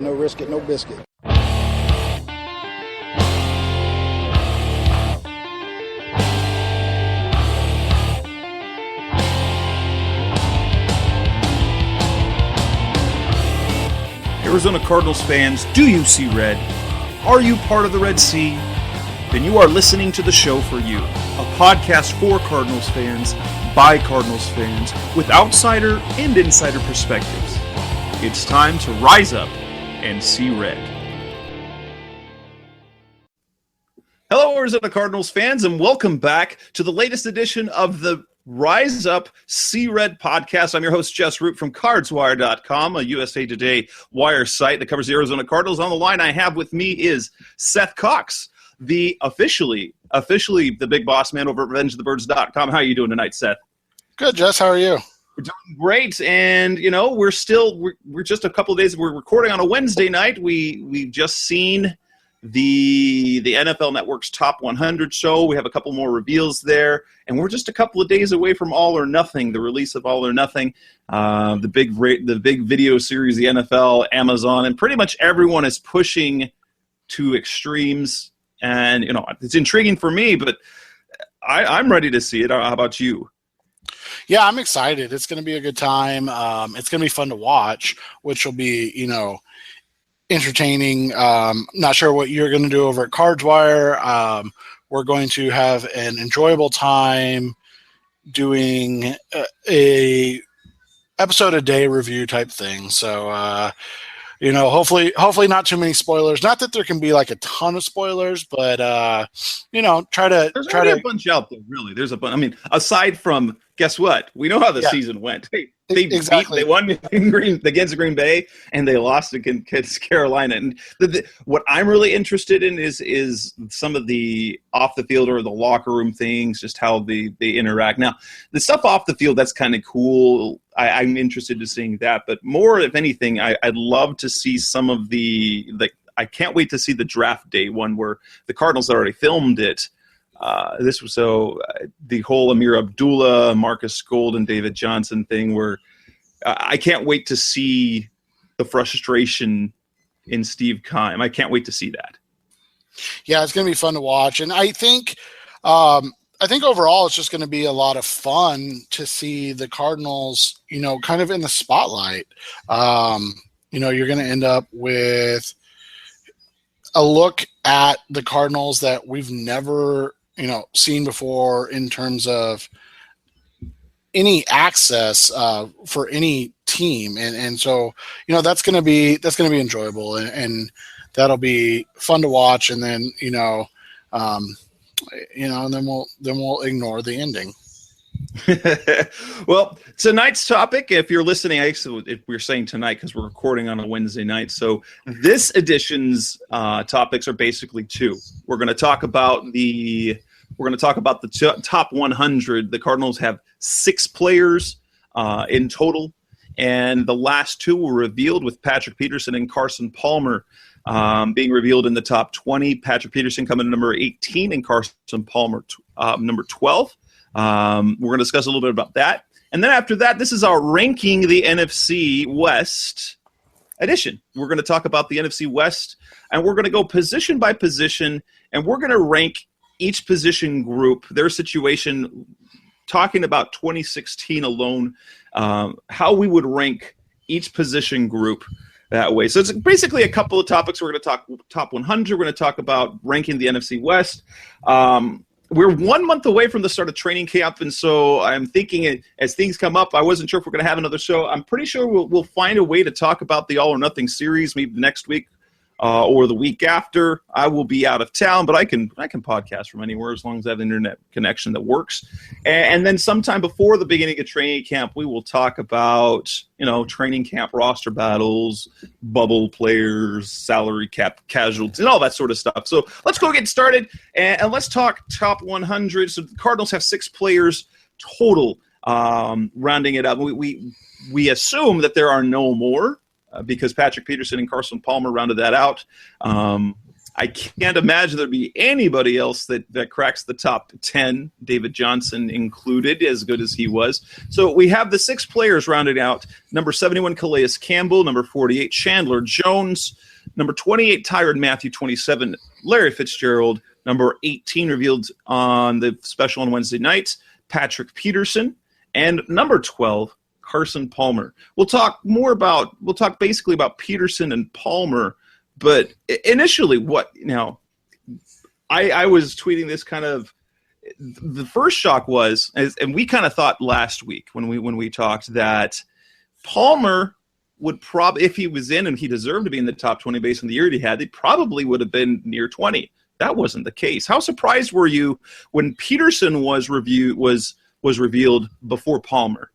No risk it, no biscuit. Arizona Cardinals fans, do you see red? Are you part of the Red Sea? Then you are listening to the show for you. A podcast for Cardinals fans, by Cardinals fans, with outsider and insider perspectives. It's time to rise up and see red. Hello, Arizona Cardinals fans, and welcome back to the latest edition of the Rise Up, See Red podcast. I'm your host, Jess Root from CardsWire.com, a USA Today wire site that covers the Arizona Cardinals. On the line I have with me is Seth Cox, the officially the big boss man over at RevengeOfTheBirds.com. How are you doing tonight, Seth? Good, Jess. How are you? We're doing great, and you know we're just a couple of days. We're recording on a Wednesday night. We've just seen the NFL Network's Top 100 show. We have a couple more reveals there, and we're just a couple of days away from All or Nothing, the release of All or Nothing, the big video series, the NFL, Amazon, and pretty much everyone is pushing to extremes. And you know, it's intriguing for me, but I'm ready to see it. How about you? Yeah, I'm excited. It's going to be a good time. It's going to be fun to watch, which will be, entertaining. Not sure what you're going to do over at CardsWire. We're going to have an enjoyable time doing a episode a day review type thing. So, hopefully not too many spoilers. Not that there can be like a ton of spoilers, but try to. There's already a bunch out there. Really, there's a bunch. I mean, aside from, guess what? We know how the season went. They won against Green Bay, and they lost against Carolina. And what I'm really interested in is some of the off the field or the locker room things, just how they interact. Now, the stuff off the field, that's kind of cool. I'm interested in seeing that. But more, if anything, I'd love to see some of the I can't wait to see the draft day one where the Cardinals already filmed it. The whole Amir Abdullah, Marcus Gold, and David Johnson thing, where I can't wait to see the frustration in Steve Keim. I can't wait to see that. Yeah, it's going to be fun to watch, and I think overall it's just going to be a lot of fun to see the Cardinals, kind of in the spotlight. You're going to end up with a look at the Cardinals that we've never seen before in terms of any access for any team, and so that's going to be enjoyable, and that'll be fun to watch, and then and then we'll ignore the ending. Well, tonight's topic, if you're listening, if we're saying tonight because we're recording on a Wednesday night, so this edition's topics are basically two. We're going to talk about the top 100. The Cardinals have 6 players in total, and the last 2 were revealed, with Patrick Peterson and Carson Palmer being revealed in the top 20. Patrick Peterson coming in number 18 and Carson Palmer number 12. We're going to discuss a little bit about that. And then after that, this is our Ranking the NFC West edition. We're going to talk about the NFC West, and we're going to go position by position, and we're going to rank each position group, their situation, talking about 2016 alone, how we would rank each position group that way. So it's basically a couple of topics. We're going to talk top 100. We're going to talk about ranking the NFC West. We're 1 month away from the start of training camp, and so I'm thinking as things come up, I wasn't sure if we're going to have another show. I'm pretty sure we'll find a way to talk about the All or Nothing series maybe next week or the week after. I will be out of town, but I can podcast from anywhere as long as I have an internet connection that works. And then sometime before the beginning of training camp, we will talk about training camp roster battles, bubble players, salary cap casualties, and all that sort of stuff. So let's go get started, and let's talk top 100. So the Cardinals have 6 players total, rounding it up. We assume that there are no more, because Patrick Peterson and Carson Palmer rounded that out. I can't imagine there'd be anybody else that cracks the top 10, David Johnson included, as good as he was. So we have the 6 players rounded out. Number 71, Calais Campbell. Number 48, Chandler Jones. Number 28, Tyrann Mathieu. 27, Larry Fitzgerald. Number 18, revealed on the special on Wednesday night, Patrick Peterson. And number 12, Carson Palmer. We'll talk basically about Peterson and Palmer. But initially, I was tweeting this kind of. The first shock was, and we kind of thought last week when we talked, that Palmer would probably, if he was in and he deserved to be in the top 20 based on the year he had, he probably would have been near 20. That wasn't the case. How surprised were you when Peterson was revealed before Palmer?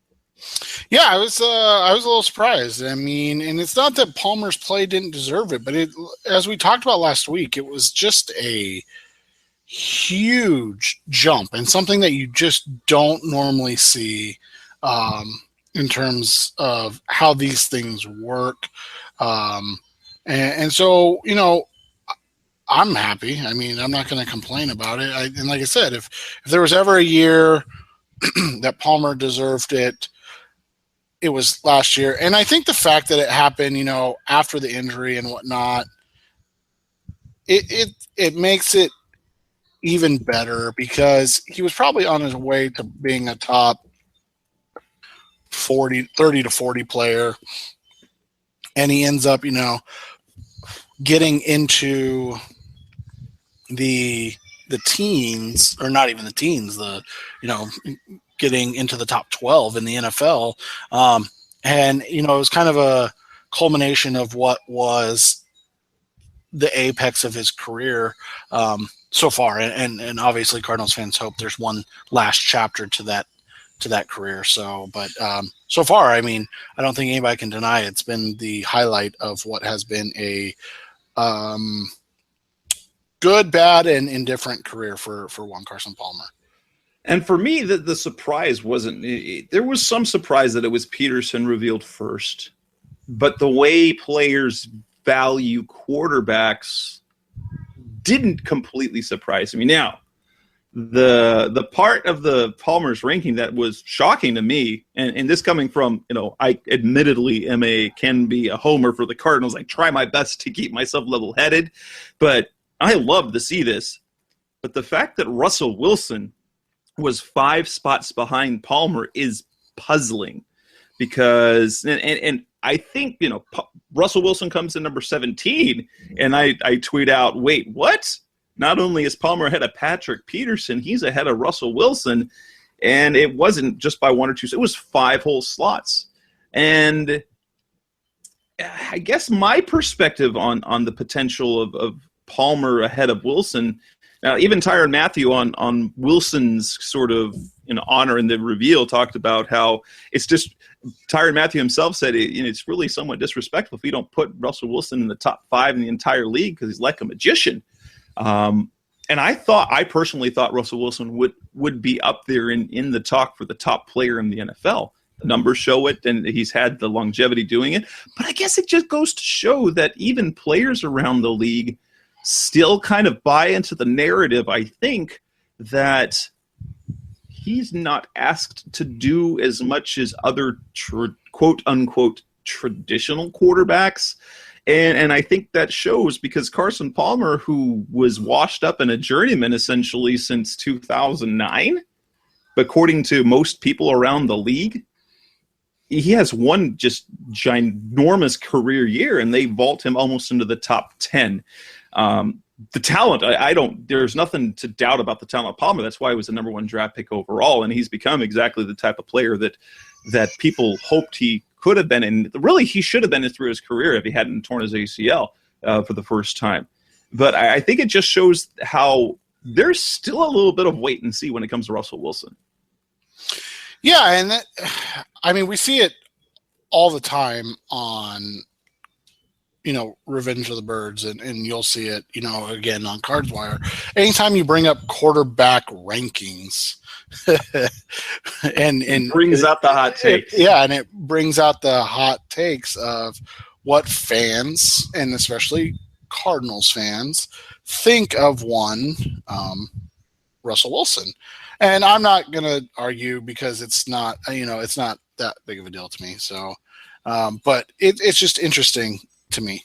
Yeah, I was a little surprised. I mean, and it's not that Palmer's play didn't deserve it, but as we talked about last week, it was just a huge jump and something that you just don't normally see in terms of how these things work. And so, I'm happy. I mean, I'm not going to complain about it. And like I said, if there was ever a year that Palmer deserved it, it was last year. And I think the fact that it happened, after the injury and whatnot, it makes it even better because he was probably on his way to being a top 30 to 40 player. And he ends up, getting into the teens, or not even the teens, getting into the top 12 in the NFL. And, it was kind of a culmination of what was the apex of his career so far. And obviously Cardinals fans hope there's one last chapter to that career. So, but so far, I mean, I don't think anybody can deny it's been the highlight of what has been a good, bad, and indifferent career for one Carson Palmer. And for me, the surprise wasn't – there was some surprise that it was Peterson revealed first. But the way players value quarterbacks didn't completely surprise me. Now, the part of the Palmer's ranking that was shocking to me, and this coming from, I admittedly can be a homer for the Cardinals. I try my best to keep myself level-headed. But I love to see this. But the fact that Russell Wilson was 5 spots behind Palmer is puzzling because, and I think, Russell Wilson comes in number 17, and I tweet out, wait, what? Not only is Palmer ahead of Patrick Peterson, he's ahead of Russell Wilson, and it wasn't just by 1 or 2, it was 5 whole slots. And I guess my perspective on the potential of Palmer ahead of Wilson. Now, even Tyrann Mathieu on Wilson's sort of honor in the reveal talked about how it's just Tyrann Mathieu himself said it's really somewhat disrespectful if you don't put Russell Wilson in the top 5 in the entire league because he's like a magician. And I personally thought Russell Wilson would be up there in the talk for the top player in the NFL. The numbers show it, and he's had the longevity doing it. But I guess it just goes to show that even players around the league still kind of buy into the narrative, I think, that he's not asked to do as much as other quote-unquote traditional quarterbacks. And I think that shows because Carson Palmer, who was washed up in a journeyman essentially since 2009, according to most people around the league, he has one just ginormous career year, and they vault him almost into the top 10. The talent, there's nothing to doubt about the talent of Palmer. That's why he was the number 1 draft pick overall, and he's become exactly the type of player that people hoped he could have been. And really, he should have been in through his career if he hadn't torn his ACL for the first time. But I think it just shows how there's still a little bit of wait and see when it comes to Russell Wilson. Yeah, and we see it all the time on Revenge of the Birds, and you'll see it, again on Cards Wire. Anytime you bring up quarterback rankings, and it brings out the hot takes. And it brings out the hot takes of what fans, and especially Cardinals fans think of one Russell Wilson. And I'm not going to argue because it's not that big of a deal to me. So, but it's just interesting to me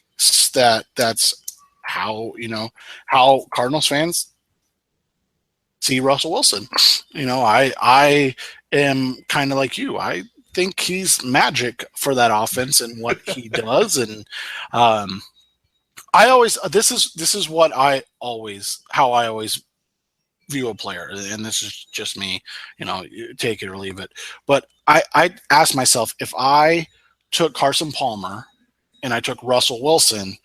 that's how Cardinals fans see Russell Wilson. I am kind of like you. I think he's magic for that offense and what he does. And this is how I always view a player, and this is just me, take it or leave it. But I asked myself, if I took Carson Palmer and I took Russell Wilson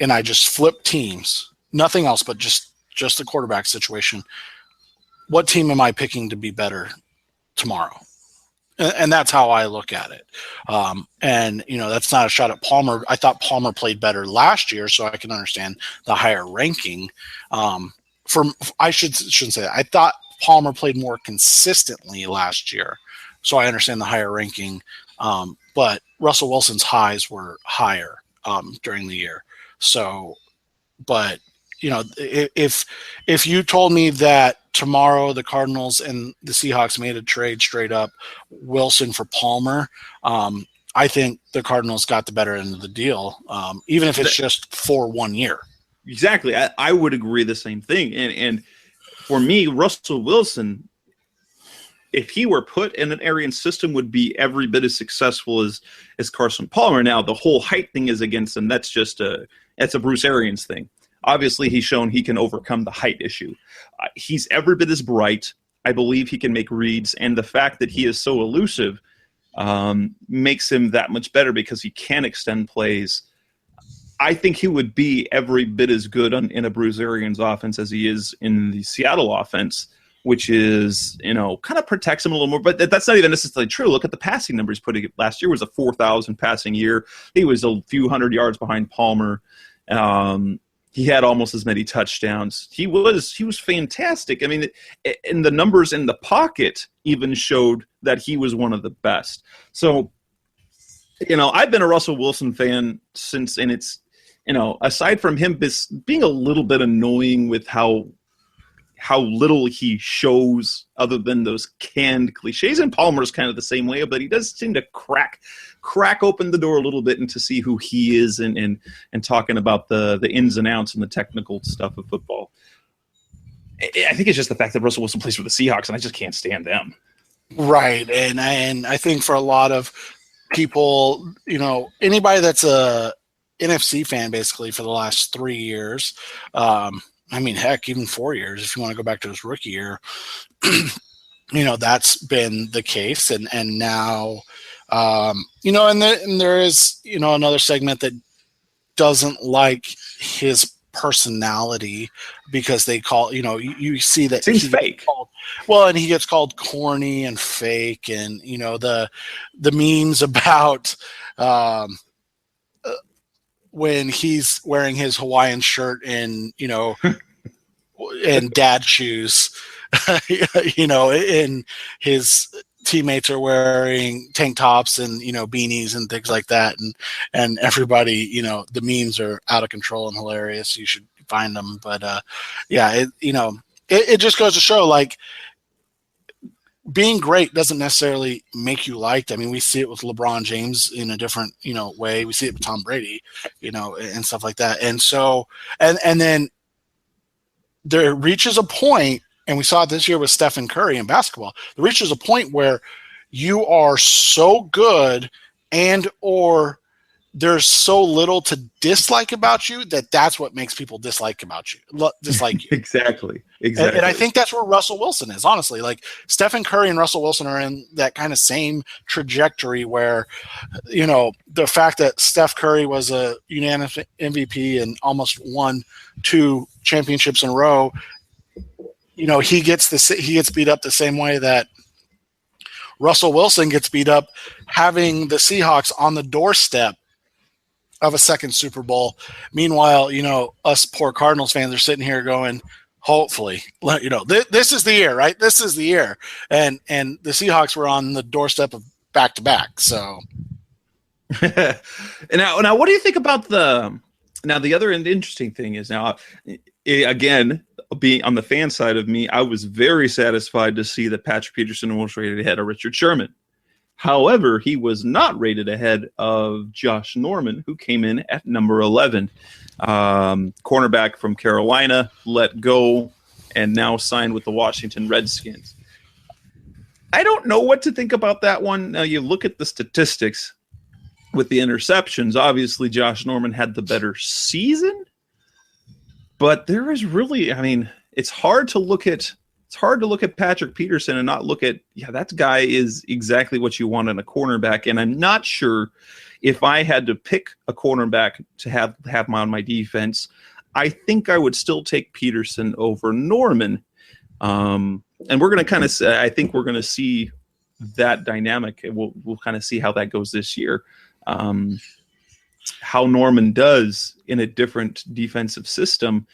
and I just flipped teams, nothing else but just the quarterback situation, what team am I picking to be better tomorrow? And that's how I look at it. And that's not a shot at Palmer. I thought Palmer played better last year, so I can understand the higher ranking. I shouldn't say that. I thought Palmer played more consistently last year, so I understand the higher ranking. But Russell Wilson's highs were higher during the year. So, but if you told me that tomorrow the Cardinals and the Seahawks made a trade straight up Wilson for Palmer, I think the Cardinals got the better end of the deal, even if it's just for 1 year. Exactly. I would agree the same thing. And for me, Russell Wilson, if he were put in an Arians system, would be every bit as successful as Carson Palmer. Now, the whole height thing is against him. That's a Bruce Arians thing. Obviously, he's shown he can overcome the height issue. He's every bit as bright. I believe he can make reads. And the fact that he is so elusive makes him that much better because he can extend plays. I think he would be every bit as good in a Bruce Arians offense as he is in the Seattle offense, which is, kind of protects him a little more. But that's not even necessarily true. Look at the passing numbers. Last year was a 4,000 passing year. He was a few hundred yards behind Palmer. He had almost as many touchdowns. He was fantastic. I mean, and the numbers in the pocket even showed that he was one of the best. So, I've been a Russell Wilson fan since, and it's, aside from him being a little bit annoying with how little he shows other than those canned cliches, and Palmer's kind of the same way, but he does seem to crack open the door a little bit and to see who he is and talking about the ins and outs and the technical stuff of football. I think it's just the fact that Russell Wilson plays for the Seahawks, and I just can't stand them. Right, and I think for a lot of people, anybody that's a NFC fan basically for the last 3 years, heck, even 4 years, if you want to go back to his rookie year, that's been the case. And now, and there is, another segment that doesn't like his personality because they call, you see that seems fake. And he gets called corny and fake, and the memes about when he's wearing his Hawaiian shirt and and dad shoes, and his teammates are wearing tank tops and beanies and things like that, and everybody, the memes are out of control and hilarious. You should find them, but it just goes to show, like, being great doesn't necessarily make you liked. I mean, we see it with LeBron James in a different, way. We see it with Tom Brady, and stuff like that. And so, and then there reaches a point, and we saw it this year with Stephen Curry in basketball. There reaches a point where you are so good or there's so little to dislike about you that's what makes people dislike you. Exactly. And I think that's where Russell Wilson is, honestly. Like, Stephen Curry and Russell Wilson are in that kind of same trajectory where, the fact that Steph Curry was a unanimous MVP and almost won 2 championships in a row, he gets beat up the same way that Russell Wilson gets beat up having the Seahawks on the doorstep of a second Super Bowl. Meanwhile, us poor Cardinals fans are sitting here going, hopefully, this is the year, right? This is the year. And the Seahawks were on the doorstep of back-to-back. So now what do you think about the Now, the other interesting thing is now, again, being on the fan side of me, I was very satisfied to see that Patrick Peterson was rated ahead of Richard Sherman. However, he was not rated ahead of Josh Norman, who came in at number 11. Cornerback from Carolina, let go, and now signed with the Washington Redskins. I don't know what to think about that one. Now, you look at the statistics with the interceptions. Obviously, Josh Norman had the better season, but there is really, it's hard to look at Patrick Peterson and not look at, that guy is exactly what you want in a cornerback. And I'm not sure if I had to pick a cornerback to have him on my defense, I think I would still take Peterson over Norman. And we're going to I think we're going to see that dynamic. And we'll kind of see how that goes this year. How Norman does in a different defensive system,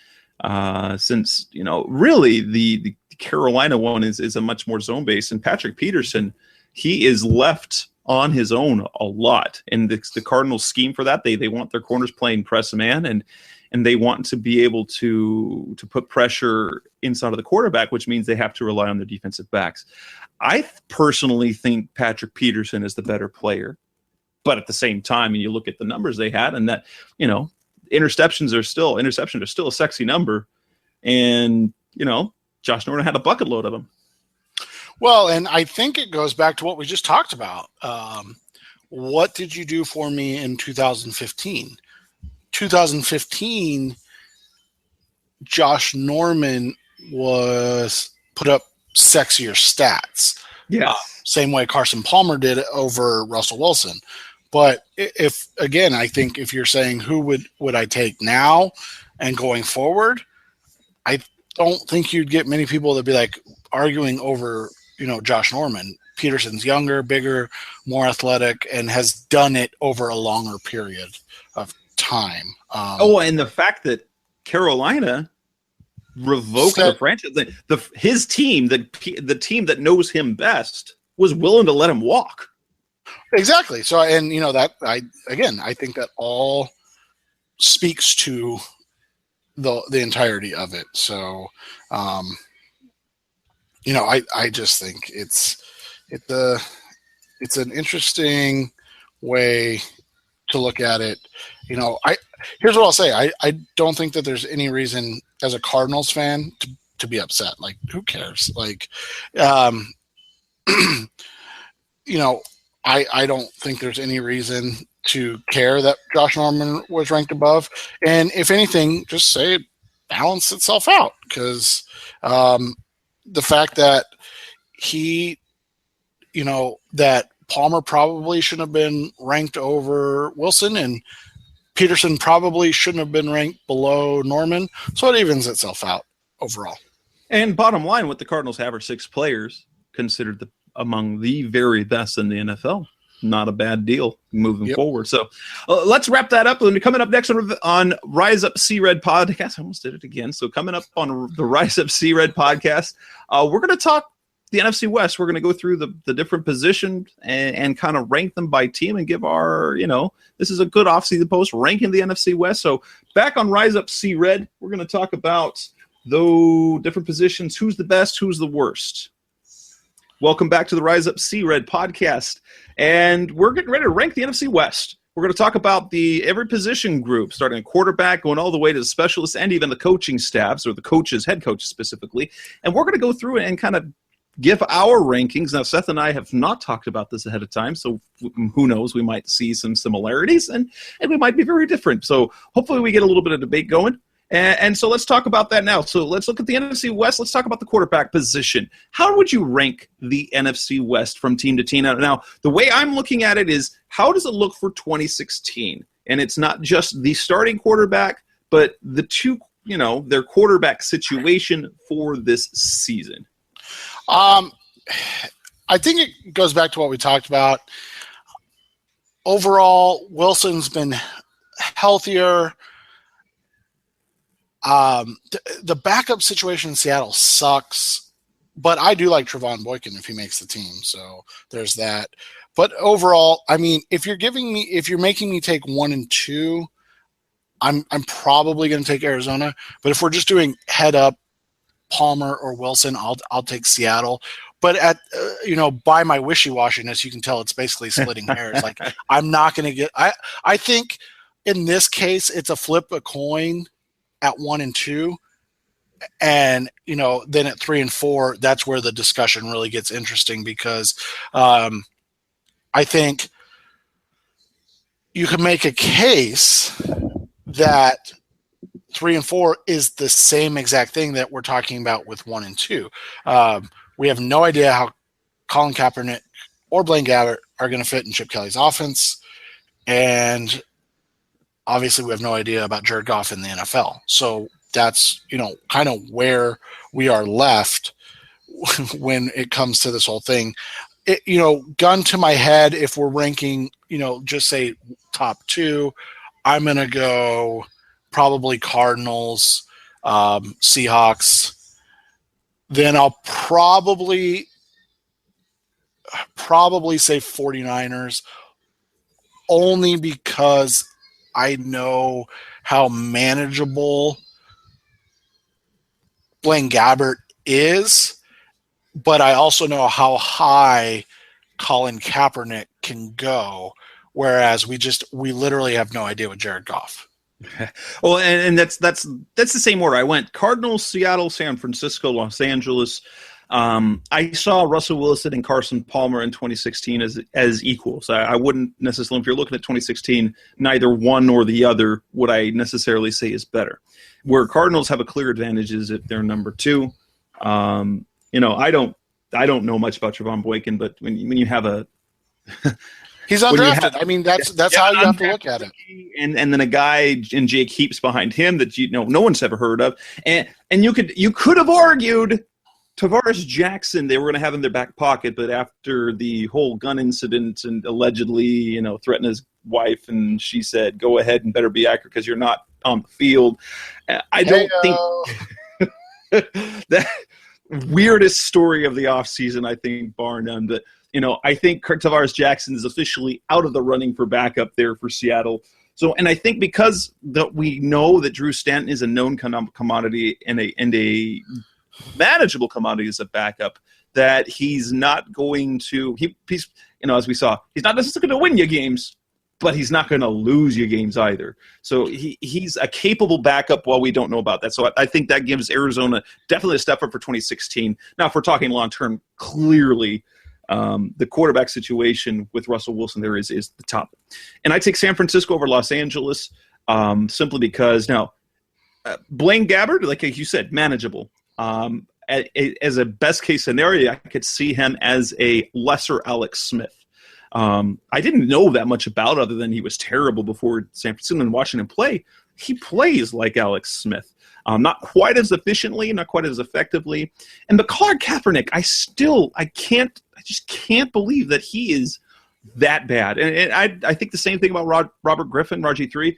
since, really the Carolina one is a much more zone-based, and Patrick Peterson, he is left on his own a lot. And the Cardinals scheme for that, they want their corners playing press man, and they want to be able to put pressure inside of the quarterback, which means they have to rely on their defensive backs. I personally think Patrick Peterson is the better player. But at the same time, and you look at the numbers they had, and that, interceptions are still a sexy number. And, Josh Norman had a bucket load of them. Well, and I think it goes back to what we just talked about. What did you do for me in 2015? 2015, Josh Norman was put up sexier stats. Yeah. Same way Carson Palmer did over Russell Wilson. But I think if you're saying who would I take now and going forward, I don't think you'd get many people that be like arguing over, Josh Norman. Peterson's younger, bigger, more athletic, and has done it over a longer period of time. And the fact that Carolina revoked the franchise, his team, the team that knows him best, was willing to let him walk. Exactly. So, and I think that all speaks to the entirety of it. So, I just think it's an interesting way to look at it. Here's what I'll say. I don't think that there's any reason as a Cardinals fan to be upset. Like, who cares? Like, I don't think there's any reason to care that Josh Norman was ranked above. And if anything, just say it balanced itself out, because the fact that that Palmer probably shouldn't have been ranked over Wilson, and Peterson probably shouldn't have been ranked below Norman. So it evens itself out overall. And bottom line, what the Cardinals have are 6 players considered among the very best in the NFL. Not a bad deal moving forward. So let's wrap that up. Coming up next on Rise Up See Red podcast. I almost did it again. So coming up on the Rise Up See Red podcast, we're going to talk the NFC West. We're going to go through the different positions and kind of rank them by team and give our, this is a good offseason post ranking the NFC West. So back on Rise Up See Red, we're going to talk about those different positions. Who's the best? Who's the worst? Welcome back to the Rise Up See Red podcast. And we're getting ready to rank the NFC West. We're going to talk about every position group, starting at quarterback, going all the way to the specialists and even the coaching staffs, or the coaches, head coaches specifically. And we're going to go through and kind of give our rankings. Now, Seth and I have not talked about this ahead of time, so who knows? We might see some similarities, and we might be very different. So hopefully we get a little bit of debate going. And so let's talk about that now. So let's look at the NFC West. Let's talk about the quarterback position. How would you rank the NFC West from team to team? Now, the way I'm looking at it is, how does it look for 2016? And it's not just the starting quarterback, but the two, their quarterback situation for this season. I think it goes back to what we talked about. Overall, Wilson's been healthier. The backup situation in Seattle sucks, but I do like Trevon Boykin if he makes the team. So there's that. But overall, if you're making me take 1 and 2, I'm probably going to take Arizona, but if we're just doing head up, Palmer or Wilson, I'll take Seattle. But at by my wishy-washiness, you can tell it's basically splitting hairs. Like I'm not going to get. I think in this case it's a flip a coin at 1 and 2, and then at 3 and 4, that's where the discussion really gets interesting because I think you can make a case that 3 and 4 is the same exact thing that we're talking about with 1 and 2. We have no idea how Colin Kaepernick or Blaine Gabbert are going to fit in Chip Kelly's offense. And obviously we have no idea about Jared Goff in the NFL. So that's, kind of where we are left when it comes to this whole thing. Gun to my head, if we're ranking, just say top 2, I'm going to go probably Cardinals, Seahawks. Then I'll probably say 49ers, only because I know how manageable Blaine Gabbert is, but I also know how high Colin Kaepernick can go, whereas we literally have no idea with Jared Goff. Well, and that's the same order. I went Cardinals, Seattle, San Francisco, Los Angeles. I saw Russell Wilson and Carson Palmer in 2016 as equals. I wouldn't necessarily, if you're looking at 2016, neither one nor the other would I necessarily say is better. Where Cardinals have a clear advantage is if they're number 2. I don't know much about Trevon Boykin, but when you have a he's undrafted. That's how you have to look at it. And then a guy in Jake Heaps behind him that no one's ever heard of. And you could have argued Tavares Jackson, they were going to have in their back pocket, but after the whole gun incident and allegedly, threatened his wife, and she said, "Go ahead and better be accurate because you're not on the field." I don't think that weirdest story of the offseason, I think, bar none. But I think Tavares Jackson is officially out of the running for backup there for Seattle. So, and I think because we know that Drew Stanton is a known commodity and a manageable commodity as a backup, that he's not going to he's as we saw, he's not necessarily going to win you games, but he's not going to lose you games either. So he's a capable backup while we don't know about that. So I think that gives Arizona definitely a step up for 2016. Now, if we're talking long term, clearly the quarterback situation with Russell Wilson there is the top. And I take San Francisco over Los Angeles simply because now Blaine Gabbert, like you said, manageable. As a best case scenario, I could see him as a lesser Alex Smith. I didn't know that much about other than he was terrible before San Francisco, and watching him play. He plays like Alex Smith. Not quite as efficiently, not quite as effectively. And Colin Kaepernick, I just can't believe that he is that bad. And I think the same thing about Robert Griffin, RG3.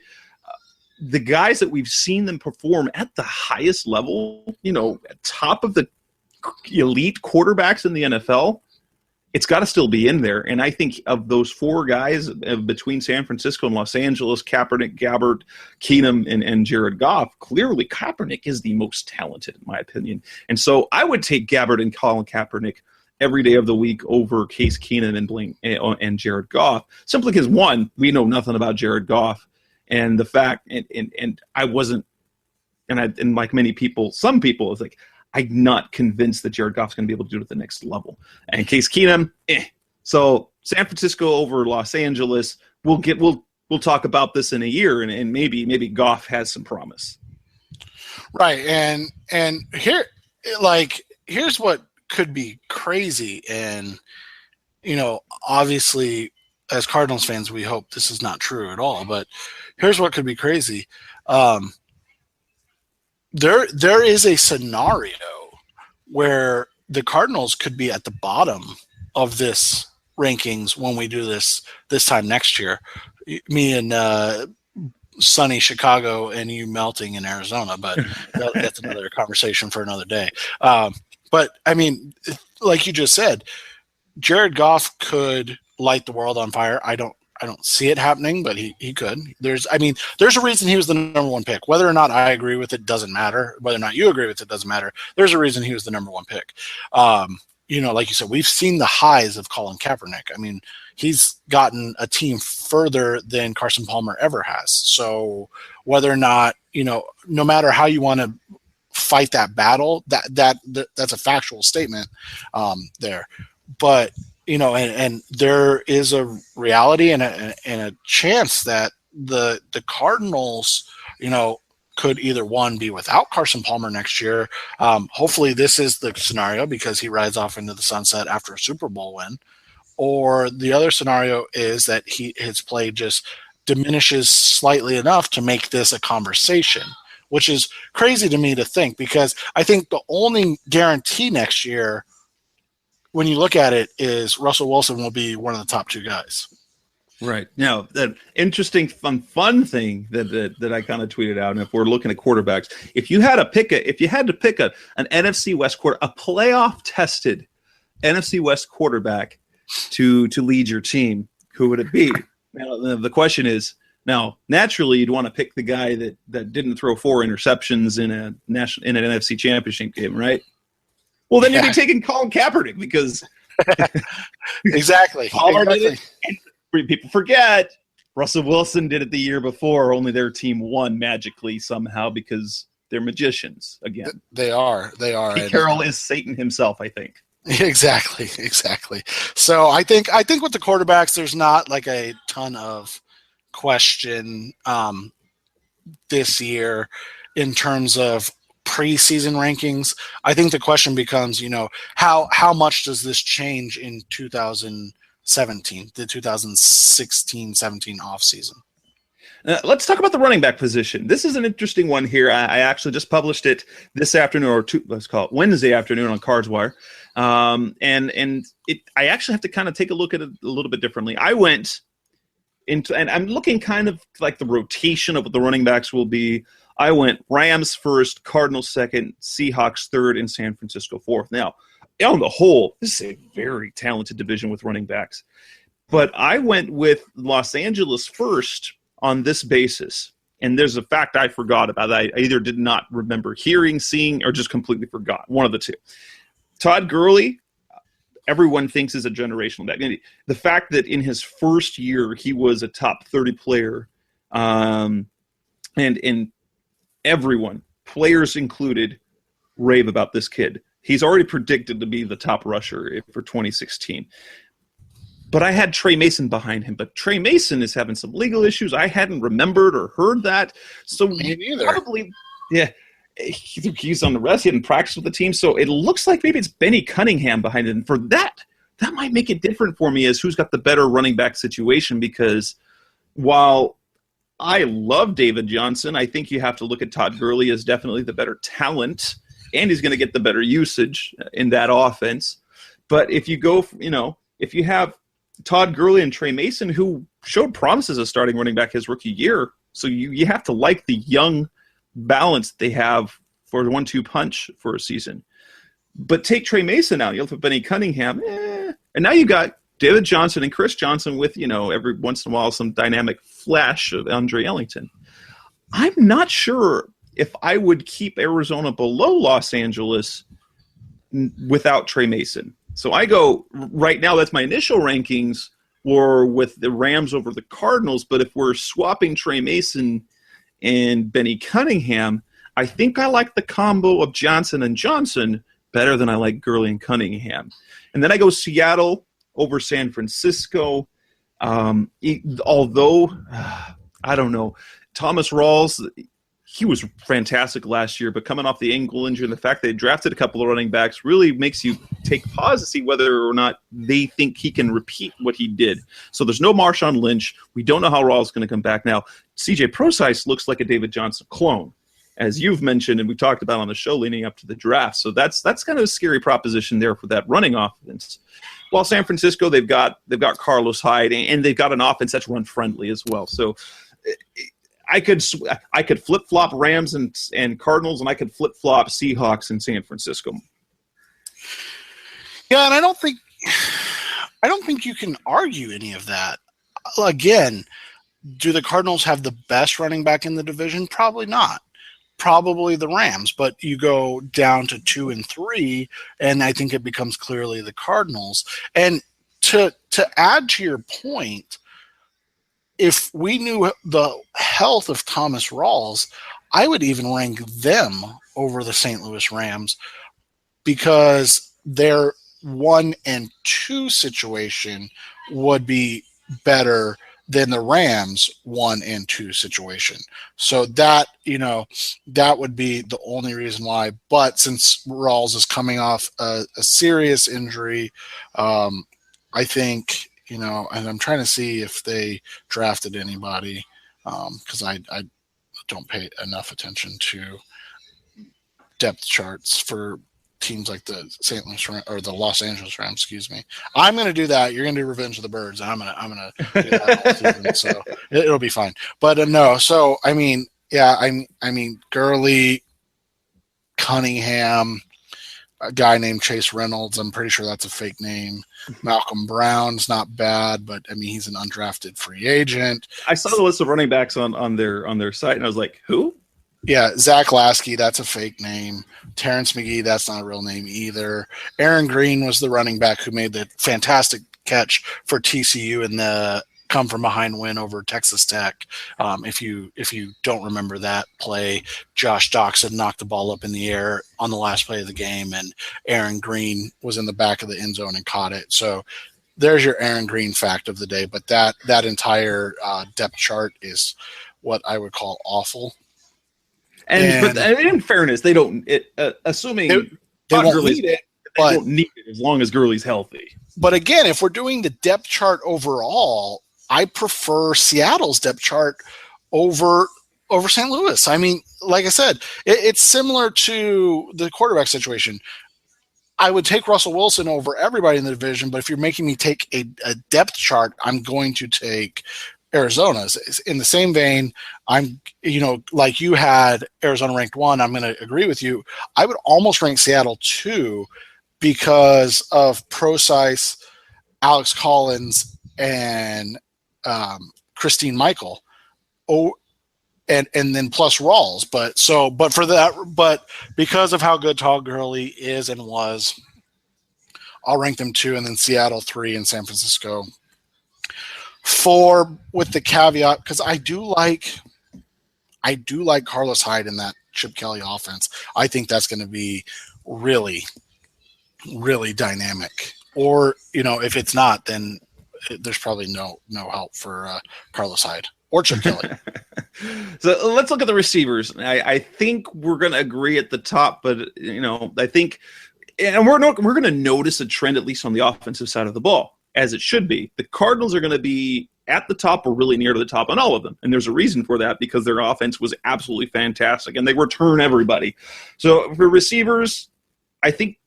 The guys that we've seen them perform at the highest level, at top of the elite quarterbacks in the NFL, it's got to still be in there. And I think of those 4 guys between San Francisco and Los Angeles, Kaepernick, Gabbert, Keenum, and Jared Goff, clearly Kaepernick is the most talented, in my opinion. And so I would take Gabbert and Colin Kaepernick every day of the week over Case Keenum and Blaine and Jared Goff, simply because, one, we know nothing about Jared Goff. And the fact, and I wasn't, and like many people, some people, it's like, I'm not convinced that Jared Goff's going to be able to do it at the next level. And Case Keenum, So San Francisco over Los Angeles, we'll talk about this in a year, and maybe Goff has some promise. Right, and here's what could be crazy, and obviously, as Cardinals fans, we hope this is not true at all, but here's what could be crazy. There is a scenario where the Cardinals could be at the bottom of this rankings when we do this time next year. Me and sunny Chicago and you melting in Arizona, but that's another conversation for another day. But I mean, like you just said, Jared Goff could light the world on fire. I I don't see it happening, but he could. There's a reason he was the number one pick. Whether or not I agree with it doesn't matter. Whether or not you agree with it doesn't matter. There's a reason he was the number one pick. Like you said, we've seen the highs of Colin Kaepernick. I mean, he's gotten a team further than Carson Palmer ever has. So whether or not, no matter how you want to fight that battle, that's a factual statement there. But and there is a reality and a chance that the Cardinals, could either one be without Carson Palmer next year. Hopefully this is the scenario because he rides off into the sunset after a Super Bowl win. Or the other scenario is that his play just diminishes slightly enough to make this a conversation, which is crazy to me to think, because I think the only guarantee next year, when you look at it, is Russell Wilson will be one of the top two guys. Right. Now, that interesting, fun thing that I kind of tweeted out, and if we're looking at quarterbacks, if you had to pick an NFC West a playoff-tested NFC West quarterback to lead your team, who would it be? Now, the question is, now, naturally, you'd want to pick the guy that didn't throw 4 interceptions in an NFC Championship game, right? Well, then you'd be taking Colin Kaepernick because exactly. Palmer did it. And people forget Russell Wilson did it the year before. Only their team won magically somehow because they're magicians again. They are. Pete Carroll is Satan himself, I think. Exactly. So I think with the quarterbacks, there's not like a ton of question this year in terms of preseason rankings. I think the question becomes, how much does this change in 2017, the 2016-17 offseason? Let's talk about the running back position. This is an interesting one here. I actually just published it this afternoon, let's call it Wednesday afternoon on CardsWire. I actually have to kind of take a look at it a little bit differently. I went into, and I'm looking kind of like the rotation of what the running backs will be. I went Rams first, Cardinals second, Seahawks third, and San Francisco fourth. Now, on the whole, this is a very talented division with running backs. But I went with Los Angeles first on this basis. And there's a fact I forgot about. I either did not remember hearing, seeing, or just completely forgot. One of the two. Todd Gurley, everyone thinks is a generational back. The fact that in his first year he was a top 30 player, and everyone, players included, rave about this kid. He's already predicted to be the top rusher for 2016. But I had Trey Mason behind him. But Trey Mason is having some legal issues. I hadn't remembered or heard that. So probably, he's on the rest. He hadn't practiced with the team. So it looks like maybe it's Benny Cunningham behind it. And for that might make it different for me as who's got the better running back situation, because while I love David Johnson, I think you have to look at Todd Gurley as definitely the better talent, and he's going to get the better usage in that offense. But if you go, if you have Todd Gurley and Trey Mason, who showed promise as a starting running back his rookie year, so you have to like the young balance they have for the 1-2 punch for a season. But take Trey Mason out, you'll have Benny Cunningham, and now you got David Johnson and Chris Johnson with, every once in a while some dynamic flash of Andre Ellington. I'm not sure if I would keep Arizona below Los Angeles without Trey Mason. So I go right now, that's my initial rankings, were with the Rams over the Cardinals. But if we're swapping Trey Mason and Benny Cunningham, I think I like the combo of Johnson and Johnson better than I like Gurley and Cunningham. And then I go Seattle over San Francisco. Although, I don't know, Thomas Rawls, he was fantastic last year, but coming off the ankle injury and the fact they drafted a couple of running backs really makes you take pause to see whether or not they think he can repeat what he did. So there's no Marshawn Lynch. We don't know how Rawls is going to come back. Now, CJ Prosise looks like a David Johnson clone, as you've mentioned and we talked about on the show leading up to the draft. So that's kind of a scary proposition there for that running offense. While San Francisco, they've got Carlos Hyde, and they've got an offense that's run friendly as well. So I could flip-flop Rams and Cardinals, and I could flip-flop Seahawks and San Francisco. Yeah, and I don't think you can argue any of that. again, do the Cardinals have the best running back in the division? Probably not. Probably the Rams, but you go down to 2 and 3, and I think it becomes clearly the Cardinals. And to add to your point, if we knew the health of Thomas Rawls, I would even rank them over the St. Louis Rams because their 1 and 2 situation would be better than the Rams 1 and 2 situation. So that, that would be the only reason why. But since Rawls is coming off a serious injury, I think, and I'm trying to see if they drafted anybody because I don't pay enough attention to depth charts for teams like the St. Louis or the Los Angeles Rams, excuse me. I'm going to do that. You're going to do Revenge of the Birds. And I'm going to do that all season, so it'll be fine. But no, so I mean, Gurley, Cunningham, a guy named Chase Reynolds. I'm pretty sure that's a fake name. Malcolm Brown's not bad, but I mean he's an undrafted free agent. I saw the list of running backs on their site, and I was like, who? Yeah, Zach Lasky, that's a fake name. Terrence McGee, that's not a real name either. Aaron Green was the running back who made the fantastic catch for TCU in the come from behind win over Texas Tech. If you don't remember that play, Josh Doxson knocked the ball up in the air on the last play of the game, and Aaron Green was in the back of the end zone and caught it. So there's your Aaron Green fact of the day. But that entire depth chart is what I would call awful. But in fairness, they don't. Assuming they won't need it, they won't need it as long as Gurley's healthy. But again, if we're doing the depth chart overall, I prefer Seattle's depth chart over St. Louis. I mean, like I said, it's similar to the quarterback situation. I would take Russell Wilson over everybody in the division, but if you're making me take a depth chart, I'm going to take Arizona's. In the same vein, like you had Arizona ranked 1, I'm going to agree with you. I would almost rank Seattle 2 because of Procise, Alex Collins, and Christine Michael. Oh, and then plus Rawls. But because of how good Todd Gurley is and was, I'll rank them 2, and then Seattle 3, and San Francisco 4, with the caveat, because I do like Carlos Hyde in that Chip Kelly offense. I think that's going to be really, really dynamic. Or, if it's not, then there's probably no help for Carlos Hyde or Chip Kelly. So let's look at the receivers. I think we're going to agree at the top, but I think, and we're going to notice a trend at least on the offensive side of the ball, as it should be. The Cardinals are going to be at the top or really near to the top on all of them. And there's a reason for that, because their offense was absolutely fantastic and they return everybody. So for receivers, I think,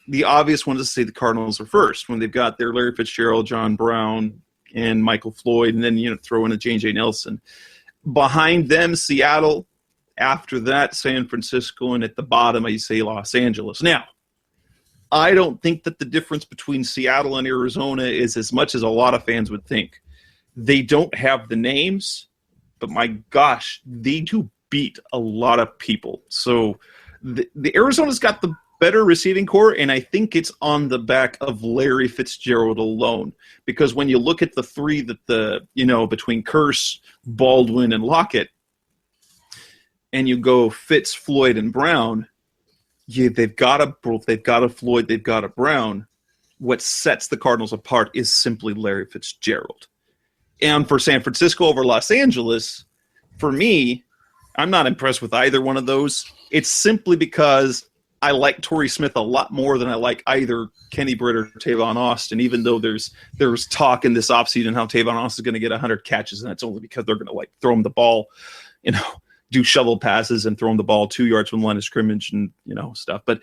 the obvious one is to say the Cardinals are first when they've got their Larry Fitzgerald, John Brown, and Michael Floyd, and then, throw in a J.J. Nelson. Behind them, Seattle. After that, San Francisco. And at the bottom, I say Los Angeles. Now, I don't think that the difference between Seattle and Arizona is as much as a lot of fans would think. They don't have the names, but my gosh, they do beat a lot of people. So the Arizona's got the better receiving core, and I think it's on the back of Larry Fitzgerald alone. Because when you look at the 3 that between Curse, Baldwin, and Lockett, and you go Fitz, Floyd, and Brown, they've got a Floyd, they've got a Brown. What sets the Cardinals apart is simply Larry Fitzgerald. And for San Francisco over Los Angeles, for me, I'm not impressed with either one of those. It's simply because I like Torrey Smith a lot more than I like either Kenny Britt or Tavon Austin, even though there's talk in this offseason how Tavon Austin is going to get 100 catches, and that's only because they're going to throw him the ball, do shovel passes and throw him the ball 2 yards from the line of scrimmage and stuff. But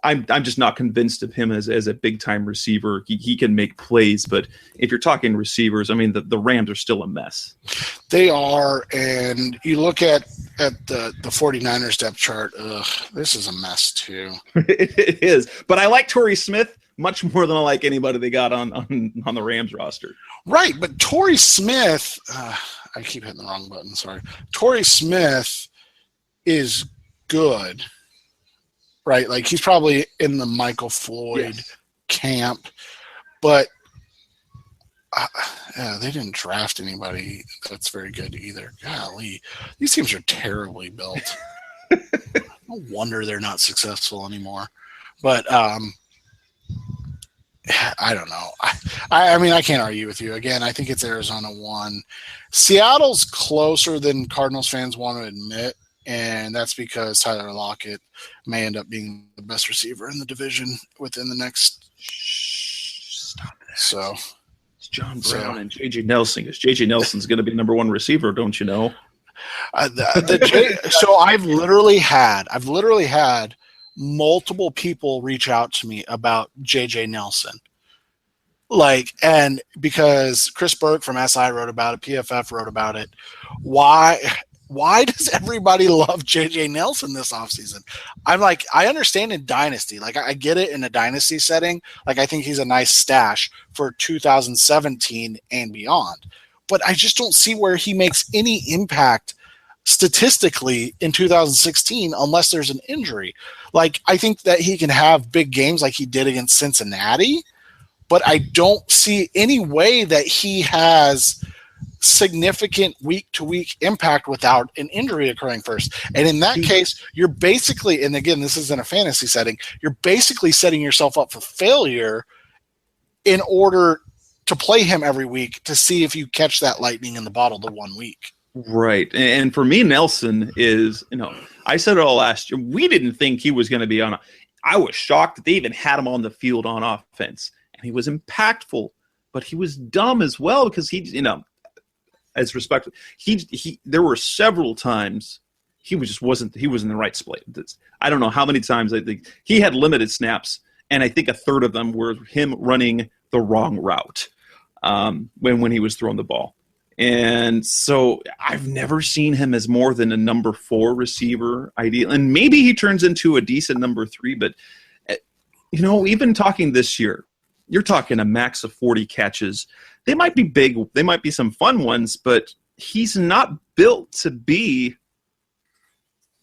I'm just not convinced of him as a big time receiver. He can make plays, but if you're talking receivers, I mean the Rams are still a mess. They are, and you look at at the 49ers depth chart. Ugh, this is a mess too. It is. But I like Torrey Smith much more than I like anybody they got on the Rams roster. Right, but Torrey Smith, I keep hitting the wrong button, sorry. Torrey Smith is good, right? Like, he's probably in the Michael Floyd camp, but they didn't draft anybody that's very good either. Golly, these teams are terribly built. No wonder they're not successful anymore. But I don't know. I mean, I can't argue with you. Again, I think it's Arizona 1. Seattle's closer than Cardinals fans want to admit, and that's because Tyler Lockett may end up being the best receiver in the division within the next. Stop that. So it's John Brown and J.J. Nelson. Because J.J. Nelson's going to be number 1 receiver, don't you know? So I've literally had multiple people reach out to me about J.J. Nelson. Like, and because Chris Burke from SI wrote about it, PFF wrote about it. Why does everybody love J.J. Nelson this offseason? I'm like, I understand in Dynasty. Like, I get it in a Dynasty setting. Like, I think he's a nice stash for 2017 and beyond. But I just don't see where he makes any impact statistically in 2016 unless there's an injury. Like, I think that he can have big games like he did against Cincinnati, but I don't see any way that he has significant week-to-week impact without an injury occurring first. And in that case, you're basically, and again, this is in a fantasy setting, you're basically setting yourself up for failure in order to play him every week to see if you catch that lightning in the bottle the 1 week. Right. And for me, Nelson is, I said it all last year. We didn't think he was going to be I was shocked that they even had him on the field on offense. And he was impactful, but he was dumb as well because as respectful, there were several times he wasn't in the right spot. I don't know how many times I think he had limited snaps, and I think a third of them were him running the wrong route when he was throwing the ball. And so I've never seen him as more than a number 4 receiver ideal. And maybe he turns into a decent number 3, but even talking this year, you're talking a max of 40 catches. They might be big. They might be some fun ones, but he's not built to be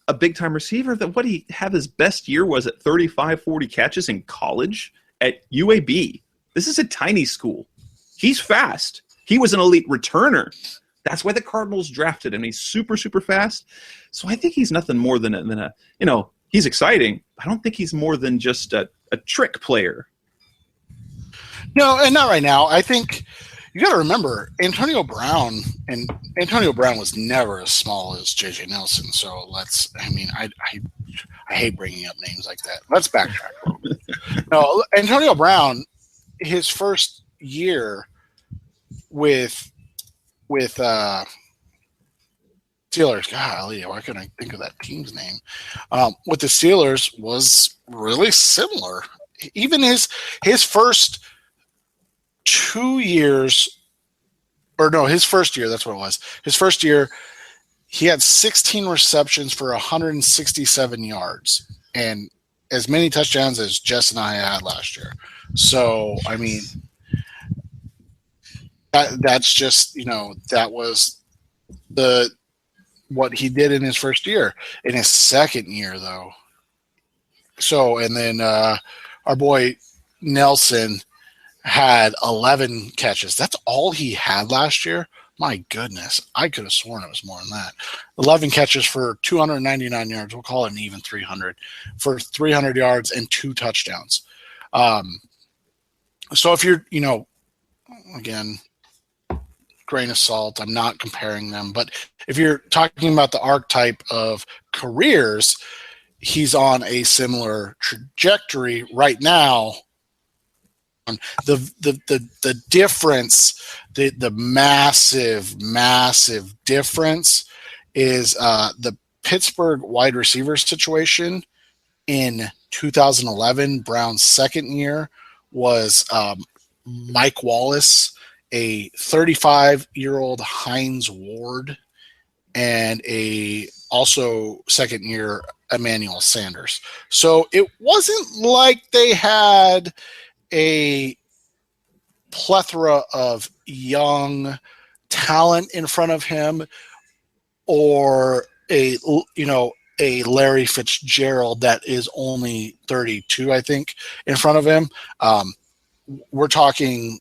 a big-time receiver. That what he had his best year was at 35, 40 catches in college at UAB. This is a tiny school. He's fast. He was an elite returner. That's why the Cardinals drafted him. He's super, super fast. So I think he's nothing more than a he's exciting. I don't think he's more than just a trick player. No, and not right now. I think you got to remember Antonio Brown was never as small as J.J. Nelson. So I hate bringing up names like that. Let's backtrack. No, Antonio Brown, his first year with Steelers, golly, why couldn't I think of that team's name? With the Steelers was really similar. Even his first 2 years, or no, his first year, that's what it was. His first year, he had 16 receptions for 167 yards and as many touchdowns as Jess and I had last year. So, I mean, that's just, that was what he did in his first year. In his second year, though. So, and then our boy Nelson had 11 catches. That's all he had last year. My goodness, I could have sworn it was more than that. 11 catches for 299 yards. We'll call it an even 300 for 300 yards and 2 touchdowns. So if you're, again, grain of salt, I'm not comparing them, but if you're talking about the archetype of careers, he's on a similar trajectory right now. The difference, the massive difference is the Pittsburgh wide receiver situation in 2011. Brown's second year was Mike Wallace, a 35-year-old Hines Ward, and a also second year Emmanuel Sanders. So it wasn't like they had a plethora of young talent in front of him, or a Larry Fitzgerald that is only 32, I think, in front of him. We're talking,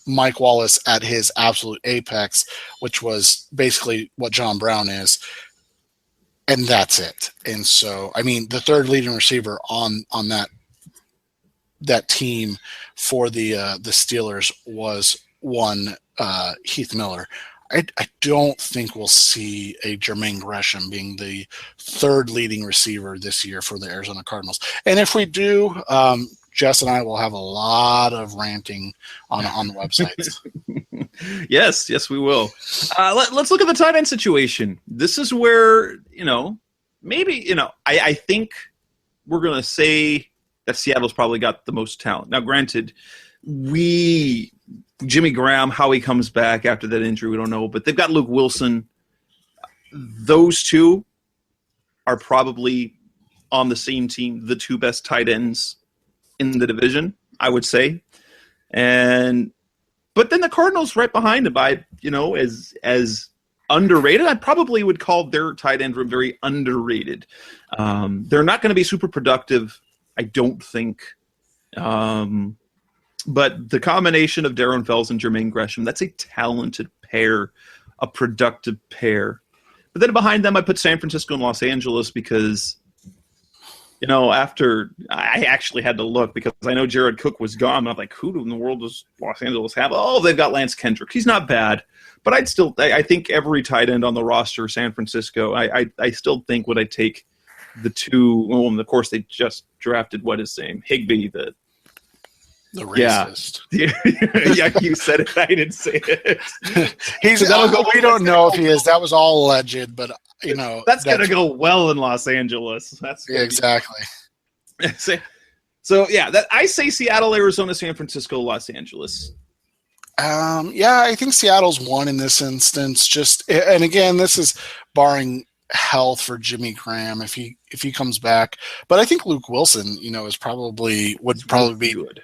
Mike Wallace at his absolute apex, which was basically what John Brown is, and that's it. And so, I mean, the third leading receiver on that team for the Steelers was one Heath Miller. I don't think we'll see a Jermaine Gresham being the third leading receiver this year for the Arizona Cardinals. And if we do, Jess and I will have a lot of ranting on the websites. Yes, we will. Let's look at the tight end situation. This is where, maybe, I think we're going to say that Seattle's probably got the most talent. Now, granted, Jimmy Graham, how he comes back after that injury, we don't know. But they've got Luke Wilson. Those two are probably on the same team, the two best tight ends in the division, I would say. But then the Cardinals right behind him by, as underrated. I probably would call their tight end room very underrated. They're not going to be super productive, I don't think. But the combination of Darren Fells and Jermaine Gresham, that's a talented pair, a productive pair. But then behind them, I put San Francisco and Los Angeles because, after I actually had to look because I know Jared Cook was gone. I'm like, who in the world does Los Angeles have? Oh, they've got Lance Kendrick. He's not bad. But I think every tight end on the roster, San Francisco, I still think would I take the two. Well, and of course, they just drafted, what is his name? Higbee, the racist. Yeah, you said it. I didn't say it. We don't know if he is. That was all alleged, but that's going to go well in Los Angeles. Exactly. So I say Seattle, Arizona, San Francisco, Los Angeles. I think Seattle's one in this instance. And again, this is barring health for Jimmy Graham if he comes back. But I think Luke Wilson, would probably be good.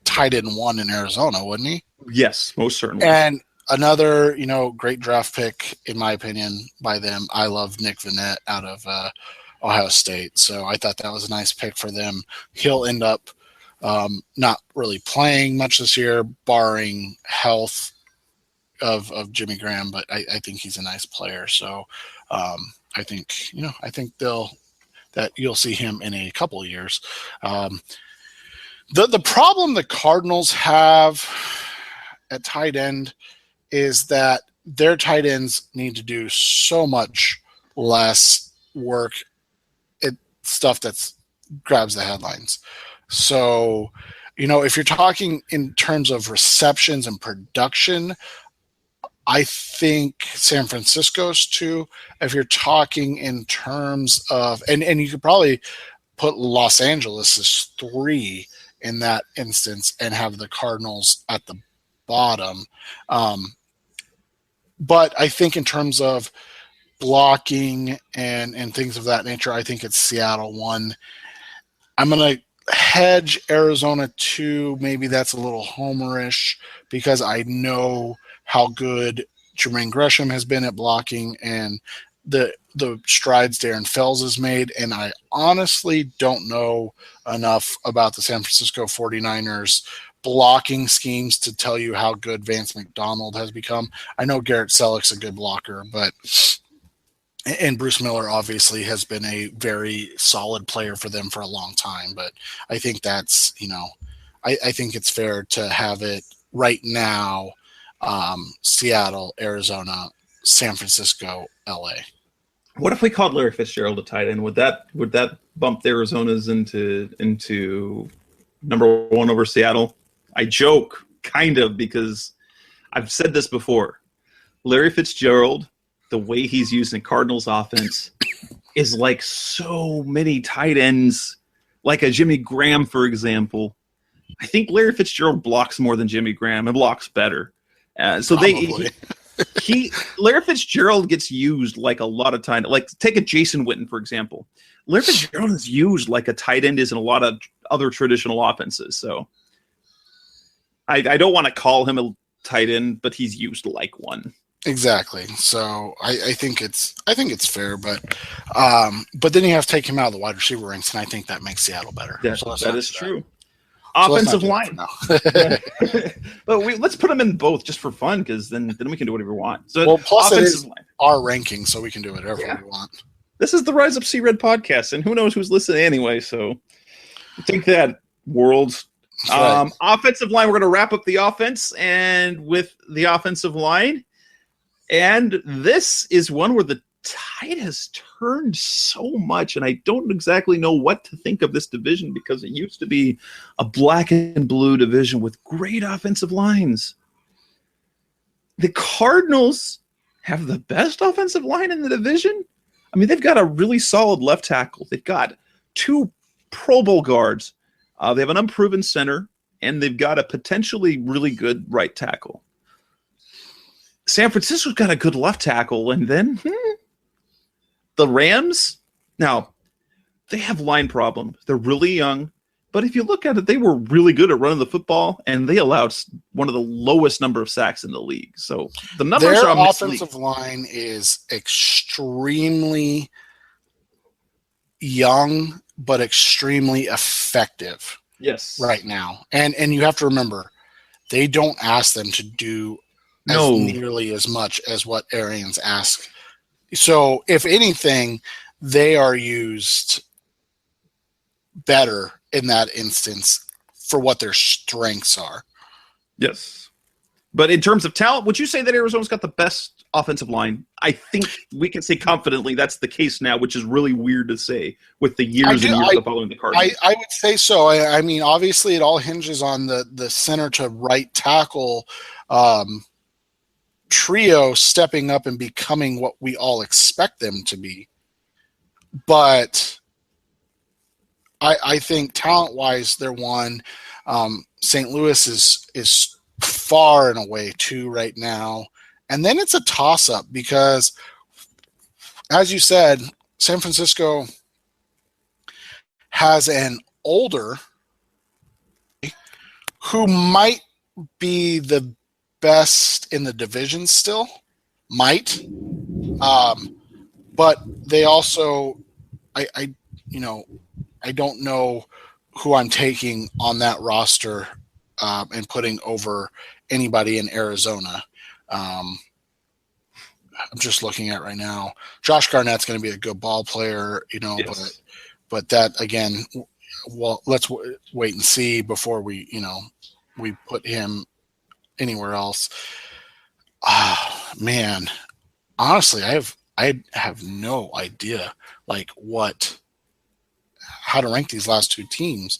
Tight end one in Arizona, wouldn't he? Yes, most certainly. And another, great draft pick, in my opinion, by them. I love Nick Vannett out of Ohio State. So I thought that was a nice pick for them. He'll end up not really playing much this year, barring health of Jimmy Graham, but I think he's a nice player. So I think you'll see him in a couple of years. The problem the Cardinals have at tight end is that their tight ends need to do so much less work at stuff that grabs the headlines. So, if you're talking in terms of receptions and production, I think San Francisco's two. If you're talking in terms of, and you could probably put Los Angeles as three in that instance and have the Cardinals at the bottom. But I think in terms of blocking and things of that nature, I think it's Seattle one. I'm going to hedge Arizona two. Maybe that's a little homerish because I know how good Jermaine Gresham has been at blocking and the strides Darren Fells has made. And I honestly don't know enough about the San Francisco 49ers blocking schemes to tell you how good Vance McDonald has become. I know Garrett Selleck's a good blocker, and Bruce Miller obviously has been a very solid player for them for a long time. But I think that's, I think it's fair to have it right now. Seattle, Arizona, San Francisco, LA. What if we called Larry Fitzgerald a tight end? Would that bump the Arizonas into number one over Seattle? I joke, kind of, because I've said this before. Larry Fitzgerald, the way he's used in Cardinals offense, is like so many tight ends, like a Jimmy Graham, for example. I think Larry Fitzgerald blocks more than Jimmy Graham and blocks better. So Larry Fitzgerald gets used like a lot of time. Like take a Jason Witten, for example. Larry Fitzgerald is used like a tight end is in a lot of other traditional offenses. So I don't want to call him a tight end, but he's used like one. Exactly. So I think it's fair, but then you have to take him out of the wide receiver ranks, and I think that makes Seattle better. That is true. Offensive line. But let's put them in both just for fun, because then we can do whatever we want. So plus it is our ranking, so we can do whatever we want. This is the Rise Up C-Red podcast, and who knows who's listening anyway, so take that, world. Right. Offensive line, we're going to wrap up the offense and with the offensive line. And this is one where the tide has turned so much, and I don't exactly know what to think of this division, because it used to be a black and blue division with great offensive lines. The Cardinals have the best offensive line in the division. I mean, they've got a really solid left tackle. They've got 2 Pro Bowl guards. They have an unproven center, and they've got a potentially really good right tackle. San Francisco's got a good left tackle, and then the Rams, now, they have line problems. They're really young, but if you look at it, they were really good at running the football, and they allowed one of the lowest number of sacks in the league. So the numbers Their are offensive line is extremely young, but extremely effective. Yes. Right now. And you have to remember, they don't ask them to do nearly as much as what Arians ask. So if anything, they are used better in that instance for what their strengths are. Yes. But in terms of talent, would you say that Arizona's got the best offensive line? I think we can say confidently that's the case now, which is really weird to say with the years and years of following the Cardinals. I would say so. I mean, obviously it all hinges on the center to right tackle trio stepping up and becoming what we all expect them to be. But I think talent-wise, they're one. St. Louis is far and away 2 right now. And then it's a toss-up because, as you said, San Francisco has an older who might be the best in the division still. Might. But they also, I don't know who I'm taking on that roster and putting over anybody in Arizona. I'm just looking at right now. Josh Garnett's going to be a good ball player, yes. but that again, well, let's wait and see before we put him anywhere else. Man, honestly, I have no idea how to rank these last 2 teams.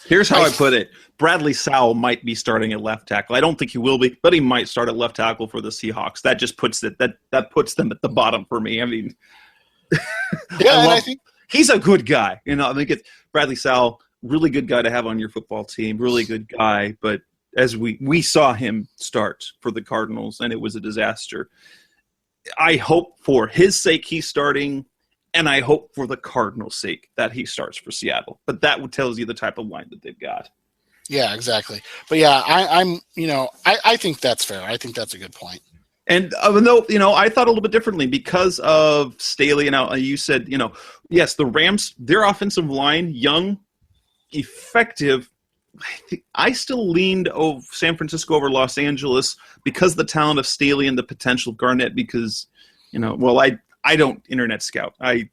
Here's how I put it. Bradley Sowell might be starting at left tackle. I don't think he will be, but he might start at left tackle for the Seahawks. That just puts them at the bottom for me. I mean, yeah, I think he's a good guy. I think it's Bradley Sowell, really good guy to have on your football team, really good guy. But as we saw him start for the Cardinals, and it was a disaster. I hope for his sake he's starting. And I hope for the Cardinals' sake that he starts for Seattle. But that tells you the type of line that they've got. Yeah, exactly. But yeah, I think that's fair. I think that's a good point. And even though, I thought a little bit differently because of Staley. And you said, yes, the Rams, their offensive line, young, effective. I still leaned over San Francisco over Los Angeles because of the talent of Staley and the potential of Garnett because, I don't internet scout. I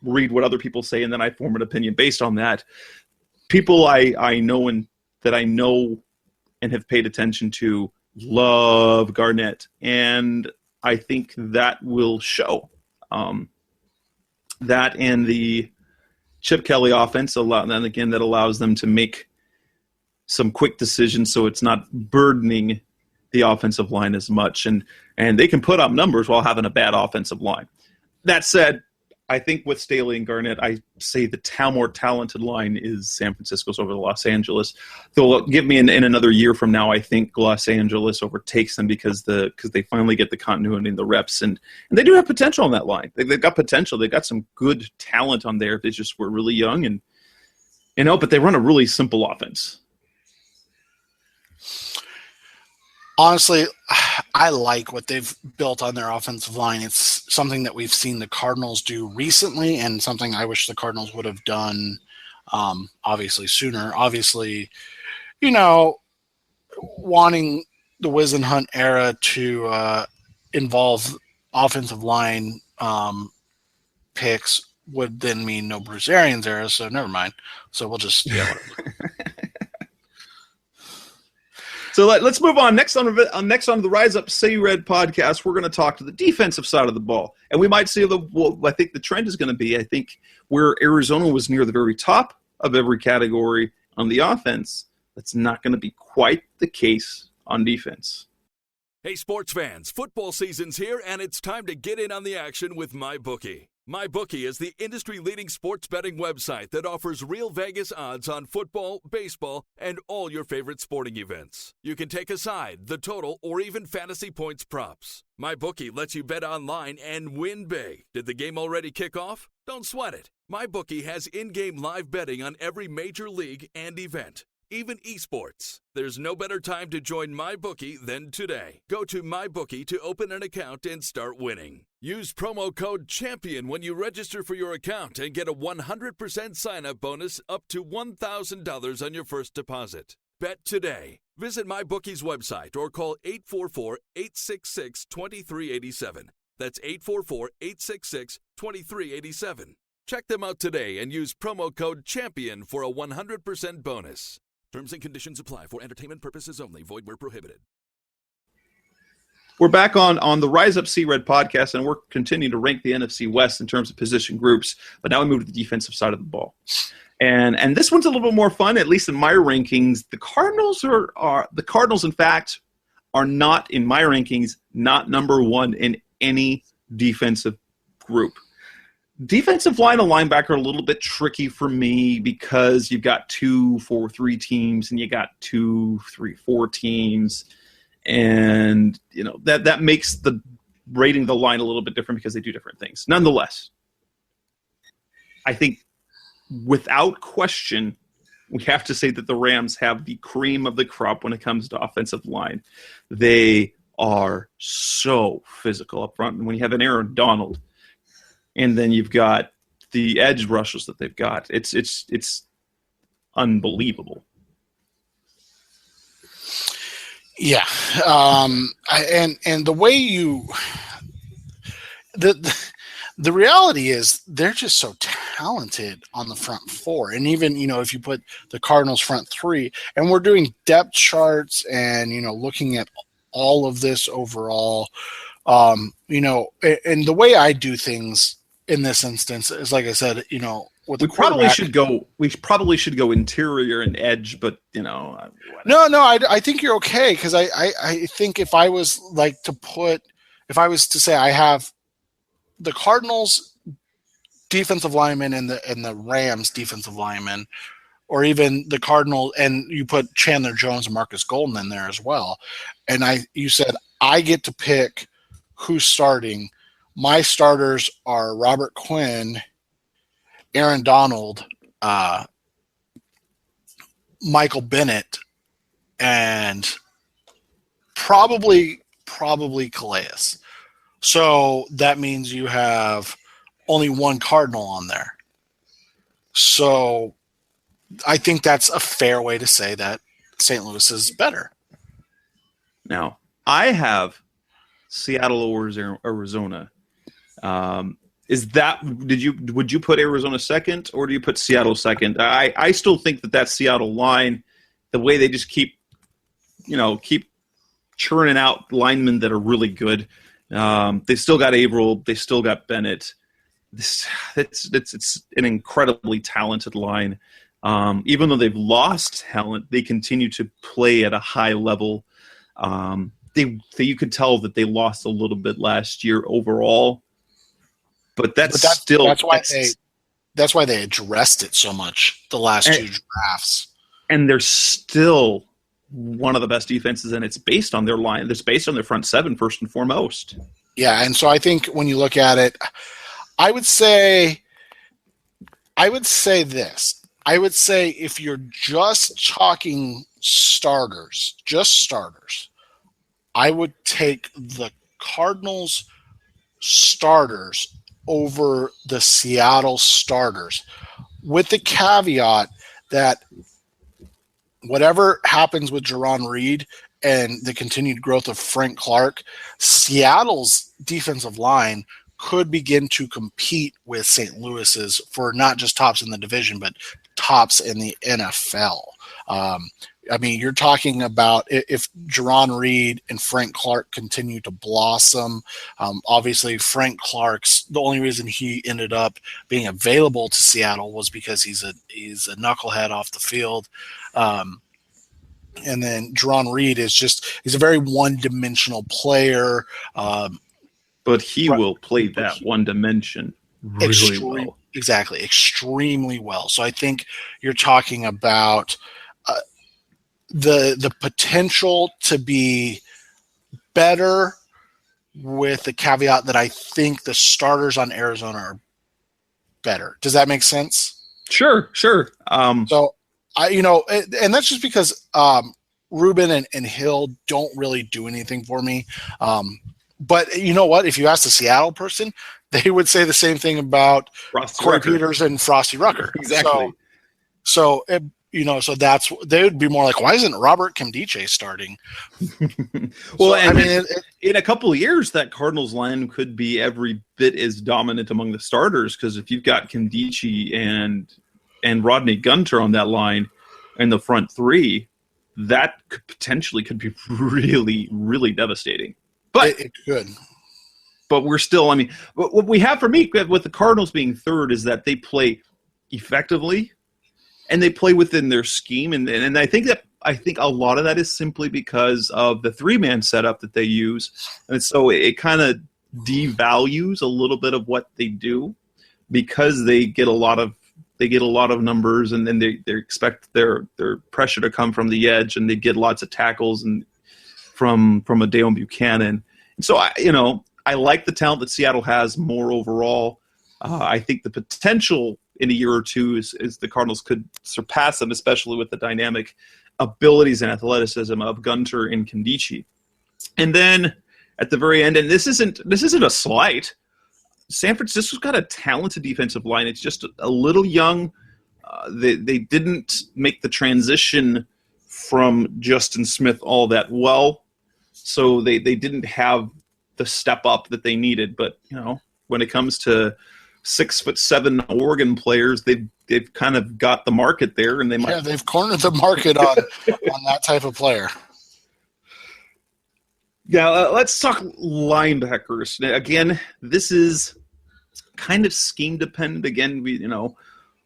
read what other people say, and then I form an opinion based on that. People I know and that I know and have paid attention to love Garnett, and I think that will show. That and the Chip Kelly offense, and again, that allows them to make some quick decisions so it's not burdening the offensive line as much, and they can put up numbers while having a bad offensive line. That said, I think with Staley and Garnett, I say the more talented line is San Francisco's over Los Angeles. They'll give me in another year from now, I think Los Angeles overtakes them because they finally get the continuity and the reps, and they do have potential on that line. They've got potential. They've got some good talent on there. They just were really young, and but they run a really simple offense. Honestly, I like what they've built on their offensive line. It's something that we've seen the Cardinals do recently, and something I wish the Cardinals would have done obviously sooner. Obviously, wanting the Wisenhunt era to involve offensive line picks would then mean no Bruce Arians era, so never mind. So we'll just, whatever. So let's move on. Next on the Rise Up Say Red podcast, we're going to talk to the defensive side of the ball. And we might see I think the trend is going to be, I think, where Arizona was near the very top of every category on the offense, that's not going to be quite the case on defense. Hey, sports fans, football season's here, and it's time to get in on the action with MyBookie. MyBookie is the industry-leading sports betting website that offers real Vegas odds on football, baseball, and all your favorite sporting events. You can take a side, the total, or even fantasy points props. MyBookie lets you bet online and win big. Did the game already kick off? Don't sweat it. MyBookie has in-game live betting on every major league and event, even esports. There's no better time to join MyBookie than today. Go to MyBookie to open an account and start winning. Use promo code CHAMPION when you register for your account and get a 100% sign-up bonus up to $1,000 on your first deposit. Bet today. Visit MyBookie's website or call 844-866-2387. That's 844-866-2387. Check them out today and use promo code CHAMPION for a 100% bonus. Terms and conditions apply for entertainment purposes only. Void where prohibited. We're back on the Rise Up See Red podcast, and we're continuing to rank the NFC West in terms of position groups. But now we move to the defensive side of the ball, and this one's a little bit more fun, at least in my rankings. The Cardinals in fact, are not in my rankings, not number one in any defensive group. Defensive line and linebacker are a little bit tricky for me because you've got 2-4-3 teams and you got 2-3-4 teams. And, that makes the rating the line a little bit different because they do different things. Nonetheless, I think without question, we have to say that the Rams have the cream of the crop when it comes to offensive line. They are so physical up front. And when you have an Aaron Donald, and then you've got the edge rushers that they've got, it's unbelievable. Yeah, and the way the reality is they're just so talented on the front four, and even if you put the Cardinals front three, and we're doing depth charts and looking at all of this overall, and the way I do things in this instance is, like I said, we probably should go interior and edge, but no, I think you're okay, because I think if I was to say I have the Cardinals defensive lineman and the Rams defensive lineman, or even the Cardinal, and you put Chandler Jones and Marcus Golden in there as well, and you said I get to pick who's starting. My starters are Robert Quinn, Aaron Donald, Michael Bennett, and probably Calais. So that means you have only one Cardinal on there. So I think that's a fair way to say that St. Louis is better. Now, I have Seattle or Arizona. Would you put Arizona second, or do you put Seattle second? I still think that Seattle line, the way they just keep churning out linemen that are really good. They still got Averill, they still got Bennett. It's an incredibly talented line. Even though they've lost talent, they continue to play at a high level. You could tell that they lost a little bit last year overall. But that's why they addressed it so much the last two drafts. And they're still one of the best defenses, and it's based on their line. It's based on their front seven first and foremost. Yeah, and so I think when you look at it, I would say this. I would say if you're just talking starters, I would take the Cardinals starters over the Seattle starters, with the caveat that whatever happens with Jerron Reed and the continued growth of Frank Clark, Seattle's defensive line could begin to compete with St. Louis's for not just tops in the division, but tops in the NFL. I mean, you're talking about if Jerron Reed and Frank Clark continue to blossom. Obviously, Frank Clark's the only reason he ended up being available to Seattle was because he's a knucklehead off the field. And then Jerron Reed he's a very one-dimensional player. But he will play that one dimension really well. Exactly, extremely well. So I think you're talking about the potential to be better, with the caveat that I think the starters on Arizona are better. Does that make sense? Sure. So and that's just because Rubin and Hill don't really do anything for me. But you know what? If you ask the Seattle person, they would say the same thing about Corey Peters and Frosty Rucker. Exactly. So they would be more like, why isn't Robert Kimdiche starting? Well, in a couple of years, that Cardinals line could be every bit as dominant among the starters, because if you've got Kimdiche and Rodney Gunter on that line and the front three, that could be really, really devastating. But it could. But we're still, what we have for me with the Cardinals being third is that they play effectively and they play within their scheme. And I think a lot of that is simply because of the three-man setup that they use. And so it kind of devalues a little bit of what they do, because they get a lot of numbers, and then they expect their pressure to come from the edge, and they get lots of tackles and from a Dale Buchanan. And so I like the talent that Seattle has more overall. I think the potential in a year or two is the Cardinals could surpass them, especially with the dynamic abilities and athleticism of Gunter and Kimdiche. And then at the very end, and this isn't a slight, San Francisco's got a talented defensive line. It's just a little young. They didn't make the transition from Justin Smith all that well, so they didn't have the step up that they needed. But when it comes to 6'7" Oregon players, they've kind of got the market there, and they've cornered the market on that type of player. Yeah, let's talk linebackers. Again, this is kind of scheme dependent. Again,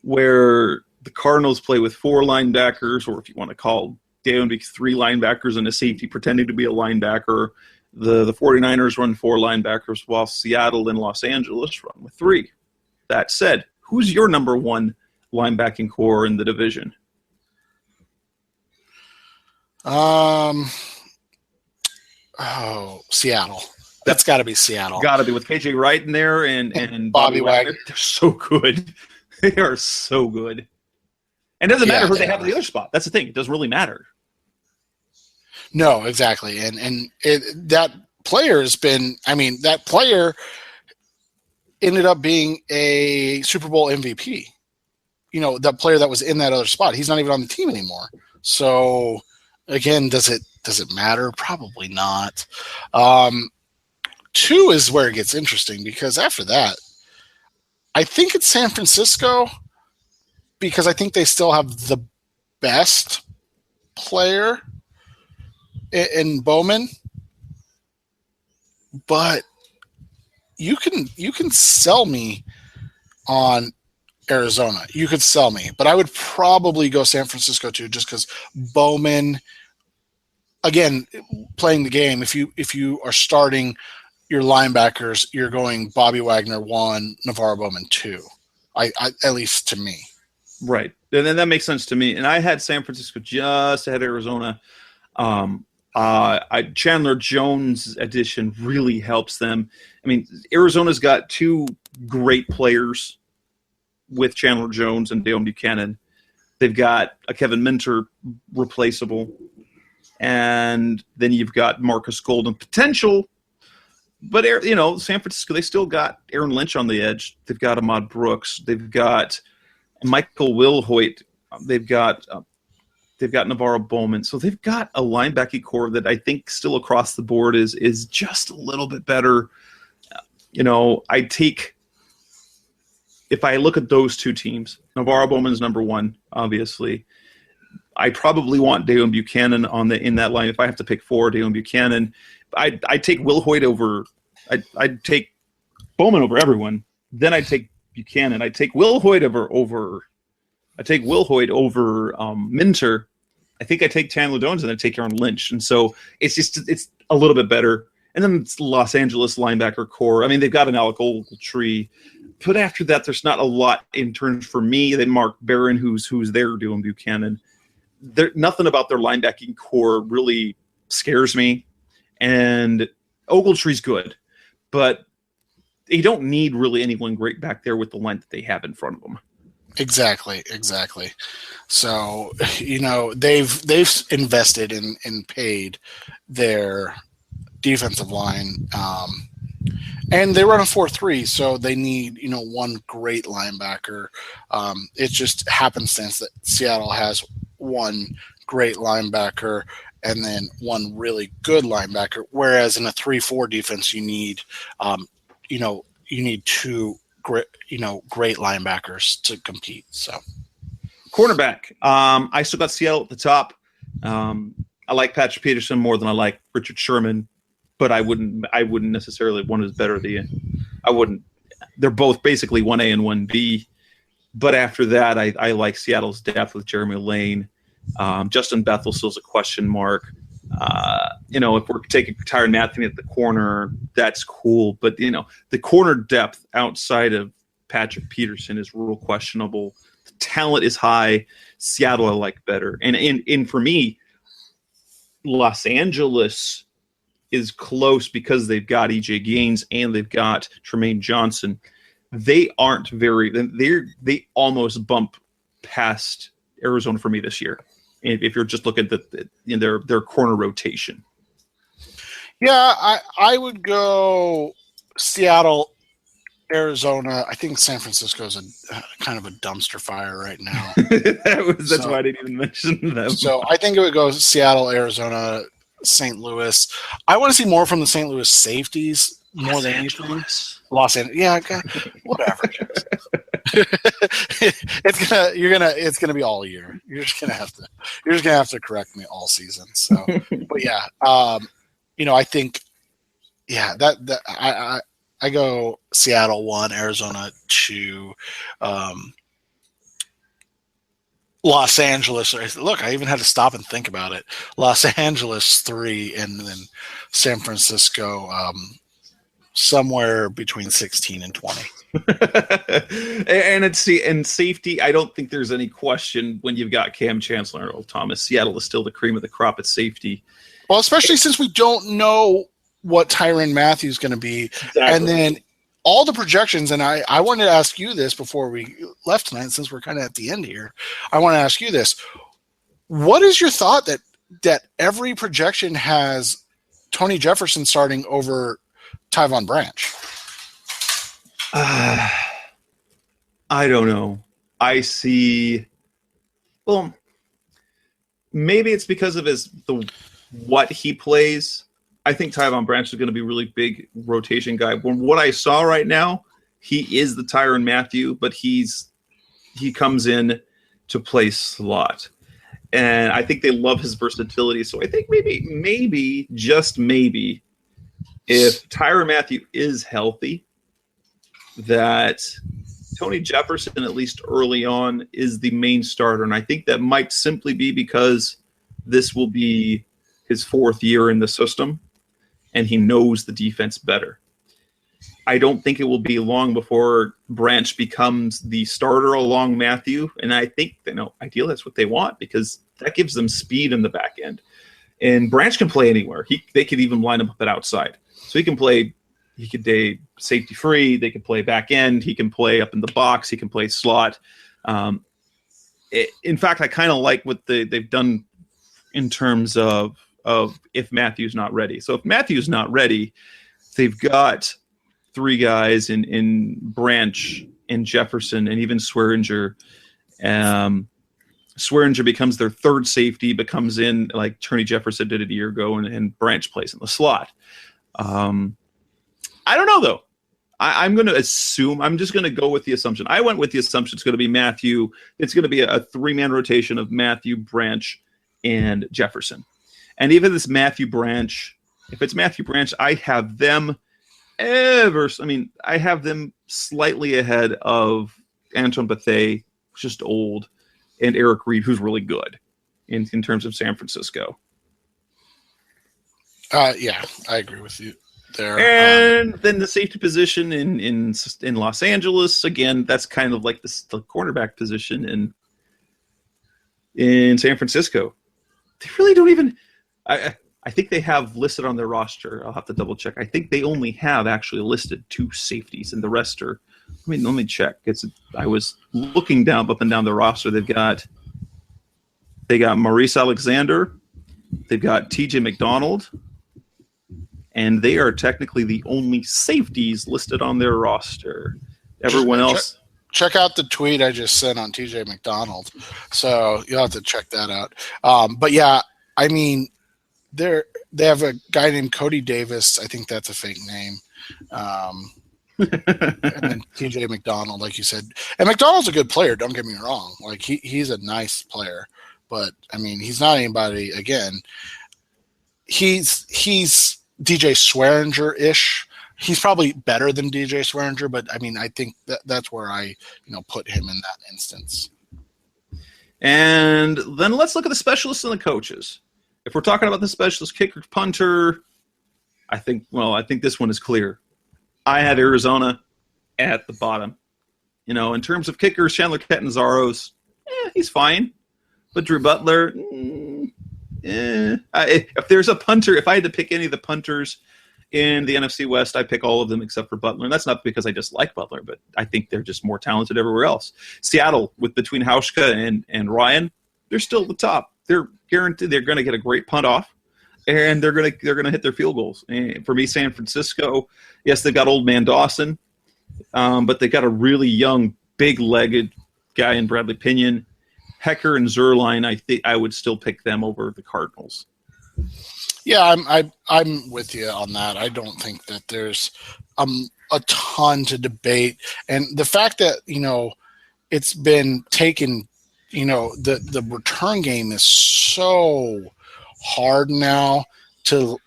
where the Cardinals play with four linebackers, or if you want to call Dale 3 linebackers and a safety pretending to be a linebacker. The 49ers run 4 linebackers, while Seattle and Los Angeles run with 3. That said, who's your number one linebacking core in the division? Seattle. That's got to be Seattle. Got to be, with KJ Wright in there and Bobby Wagner. They're so good. They are so good. And it doesn't matter who they have in the other spot. That's the thing. It doesn't really matter. No, exactly. And that player has been – that player ended up being a Super Bowl MVP. That player that was in that other spot. He's not even on the team anymore. So, again, does it matter? Probably not. 2 is where it gets interesting, because after that, I think it's San Francisco, because I think they still have the best player in Bowman. But you can sell me on Arizona. You could sell me, but I would probably go San Francisco too, just because Bowman, again, playing the game. If you are starting your linebackers, you're going Bobby Wagner 1, Navarro Bowman 2. I at least to me. Right. And then that makes sense to me. And I had San Francisco just ahead of Arizona. Chandler Jones addition really helps them. I mean, Arizona's got two great players with Chandler Jones and Dale Buchanan. They've got a Kevin Minter replaceable. And then you've got Marcus Golden potential. But, San Francisco, they still got Aaron Lynch on the edge. They've got Ahmad Brooks. They've got Michael Wilhoit. They've got Navarro Bowman. So they've got a linebacking core that I think still across the board is just a little bit better. If I look at those two teams, Navarro Bowman's number one, obviously. I probably want Dale Buchanan in that line. If I have to pick four, Dale Buchanan. I'd take Wilhoit over. I'd take Bowman over everyone. Then I'd take Buchanan. I'd take Wilhoit over Minter. I think I take Chandler Jones and I take Aaron Lynch. And so it's a little bit better. And then it's Los Angeles linebacker core. I mean, they've got an Alec Ogletree. But after that, there's not a lot in terms for me. Then Mark Barron, who's there doing Buchanan. Nothing about their linebacking core really scares me. And Ogletree's good. But they don't need really anyone great back there with the line that they have in front of them. Exactly. So, they've invested and paid their defensive line. And they run a 4-3, so they need, one great linebacker. It just happenstance that Seattle has one great linebacker and then one really good linebacker, whereas in a 3-4 defense, you need two great linebackers to compete. So, cornerback. I still got Seattle at the top. I like Patrick Peterson more than I like Richard Sherman, but I wouldn't necessarily one is better than I wouldn't. They're both basically 1A and 1B. But after that, I like Seattle's depth with Jeremy Lane. Justin Bethel still's a question mark. If we're taking Tyrann Mathieu at the corner, that's cool. But, the corner depth outside of Patrick Peterson is real questionable. The talent is high. Seattle I like better. And for me, Los Angeles is close because they've got E.J. Gaines and they've got Tremaine Johnson. They aren't they almost bump past Arizona for me this year. If you're just looking at their corner rotation. Yeah, I would go Seattle, Arizona. I think San Francisco is a kind of a dumpster fire right now. That's why I didn't even mention them. So I think it would go Seattle, Arizona, St. Louis. I want to see more from the St. Louis safeties more than anything. Los Angeles. Yeah, okay. Whatever. It's gonna be all year. You're just gonna have to correct me all season. So, but yeah, I think, that I go Seattle 1, Arizona 2, Los Angeles. Look, I even had to stop and think about it. Los Angeles 3, and then San Francisco somewhere between 16 and 20. and safety, I don't think there's any question when you've got Cam Chancellor and Earl Thomas. Seattle is still the cream of the crop at safety. Well, especially since we don't know what Tyrann Mathieu is going to be. Exactly. And then all the projections, and I wanted to ask you this before we left tonight, since we're kind of at the end here. I want to ask you this. What is your thought that every projection has Tony Jefferson starting over Tyvon Branch? I don't know. I see. Well, maybe it's because of what he plays. I think Tyvon Branch is going to be a really big rotation guy. From what I saw right now, he is the Tyrann Mathieu, but he comes in to play slot. And I think they love his versatility. So I think maybe, just maybe, if Tyrann Mathieu is healthy, that Tony Jefferson, at least early on, is the main starter. And I think that might simply be because this will be his fourth year in the system, and he knows the defense better. I don't think it will be long before Branch becomes the starter along Matthew. And I think, ideally that's what they want because that gives them speed in the back end. And Branch can play anywhere. They could even line him up at outside. So he could play safety free. They can play back end. He can play up in the box. He can play slot. In fact, I kind of like what they've done in terms of if Matthew's not ready. So if Matthew's not ready, they've got three guys in Branch and Jefferson and even Swearinger. Swearinger becomes their third safety, but comes in like Turney Jefferson did it a year ago, and Branch plays in the slot. I don't know, though. I'm going to assume – I'm just going to go with the assumption. I went with the assumption it's going to be Matthew. It's going to be a three-man rotation of Matthew, Branch, and Jefferson. And even this Matthew Branch, if it's Matthew Branch, I have them I have them slightly ahead of Antoine Bethea, who's just old, and Eric Reed, who's really good in terms of San Francisco. Yeah, I agree with you there. And then the safety position in Los Angeles, again, that's kind of like the cornerback position in San Francisco. They really don't even I think they have listed on their roster. I'll have to double check. I think they only have actually listed two safeties, and the rest are. Let me check. I was looking up and down the roster. They got Maurice Alexander, they've got T.J. McDonald, and they are technically the only safeties listed on their roster. Everyone else. Check out the tweet I just sent on T.J. McDonald. So you'll have to check that out. But yeah, I mean. They have a guy named Cody Davis. I think that's a fake name. And then TJ McDonald, like you said. And McDonald's a good player, don't get me wrong. Like he's a nice player. But I mean, he's not anybody again. He's DJ Swearinger-ish. He's probably better than DJ Swearinger, but I mean, I think that's where I put him in that instance. And then let's look at the specialists and the coaches. If we're talking about the specialist kicker, punter, I think this one is clear. I had Arizona at the bottom. In terms of kickers, Chandler Catanzaro's, he's fine. But Drew Butler, if there's a punter, if I had to pick any of the punters in the NFC West, I pick all of them except for Butler. And that's not because I dislike Butler, but I think they're just more talented everywhere else. Seattle, between Hauschka and Ryan, they're still at the top. They're guaranteed they're going to get a great punt off, and they're going to hit their field goals. And for me, San Francisco, yes, they've got old man Dawson, but they got a really young, big-legged guy in Bradley Pinion. Hecker and Zerline, I think I would still pick them over the Cardinals. Yeah, I'm with you on that. I don't think that there's a ton to debate, and the fact that it's been taken. The return game is so hard now to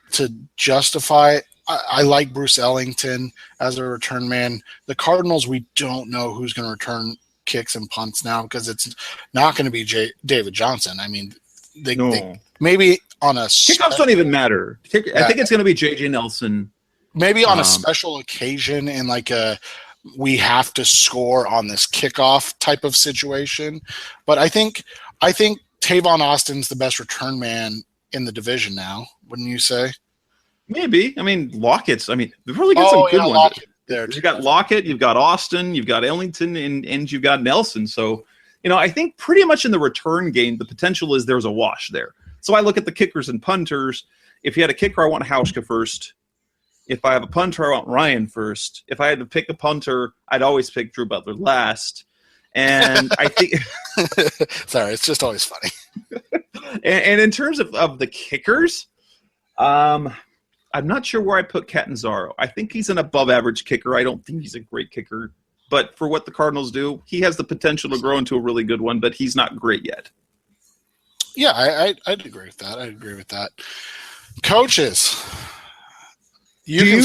justify it. I like Bruce Ellington as a return man. The Cardinals, we don't know who's going to return kicks and punts now because it's not going to be David Johnson. I mean, they maybe on a kickoffs don't even matter. I think it's going to be J.J. Nelson. Maybe on a special occasion in like we have to score on this kickoff type of situation. But I think Tavon Austin's the best return man in the division now, wouldn't you say? Maybe. I mean, Lockett's. I mean, they've really got some good ones. Lockett there. You've got Lockett, you've got Austin, you've got Ellington, and you've got Nelson. So, I think pretty much in the return game, the potential is there's a wash there. So I look at the kickers and punters. If you had a kicker, I want Hauschka first. If I have a punter, I want Ryan first. If I had to pick a punter, I'd always pick Drew Butler last. And I think – sorry, it's just always funny. and in terms of the kickers, I'm not sure where I put Catanzaro. I think he's an above-average kicker. I don't think he's a great kicker. But for what the Cardinals do, he has the potential to grow into a really good one, but he's not great yet. Yeah, I'd agree with that. Coaches – You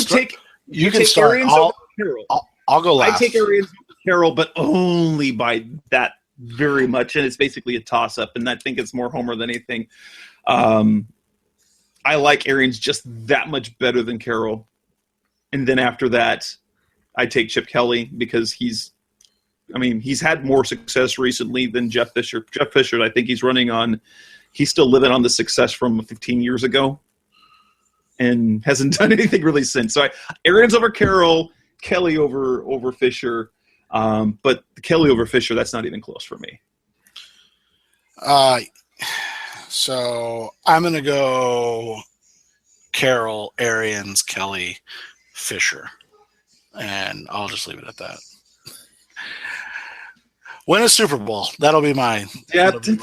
can start. Arians over Carroll. I'll go last. I take Arians over Carroll, but only by that very much, and it's basically a toss-up, and I think it's more homer than anything. I like Arians just that much better than Carroll. And then after that, I take Chip Kelly because he's had more success recently than Jeff Fisher. Jeff Fisher, I think he's still living on the success from 15 years ago and hasn't done anything really since. So Arians over Carroll, Kelly over Fisher. But Kelly over Fisher, that's not even close for me. So I'm going to go Carroll, Arians, Kelly, Fisher. And I'll just leave it at that. Win a Super Bowl. That'll be mine. Yeah, that's a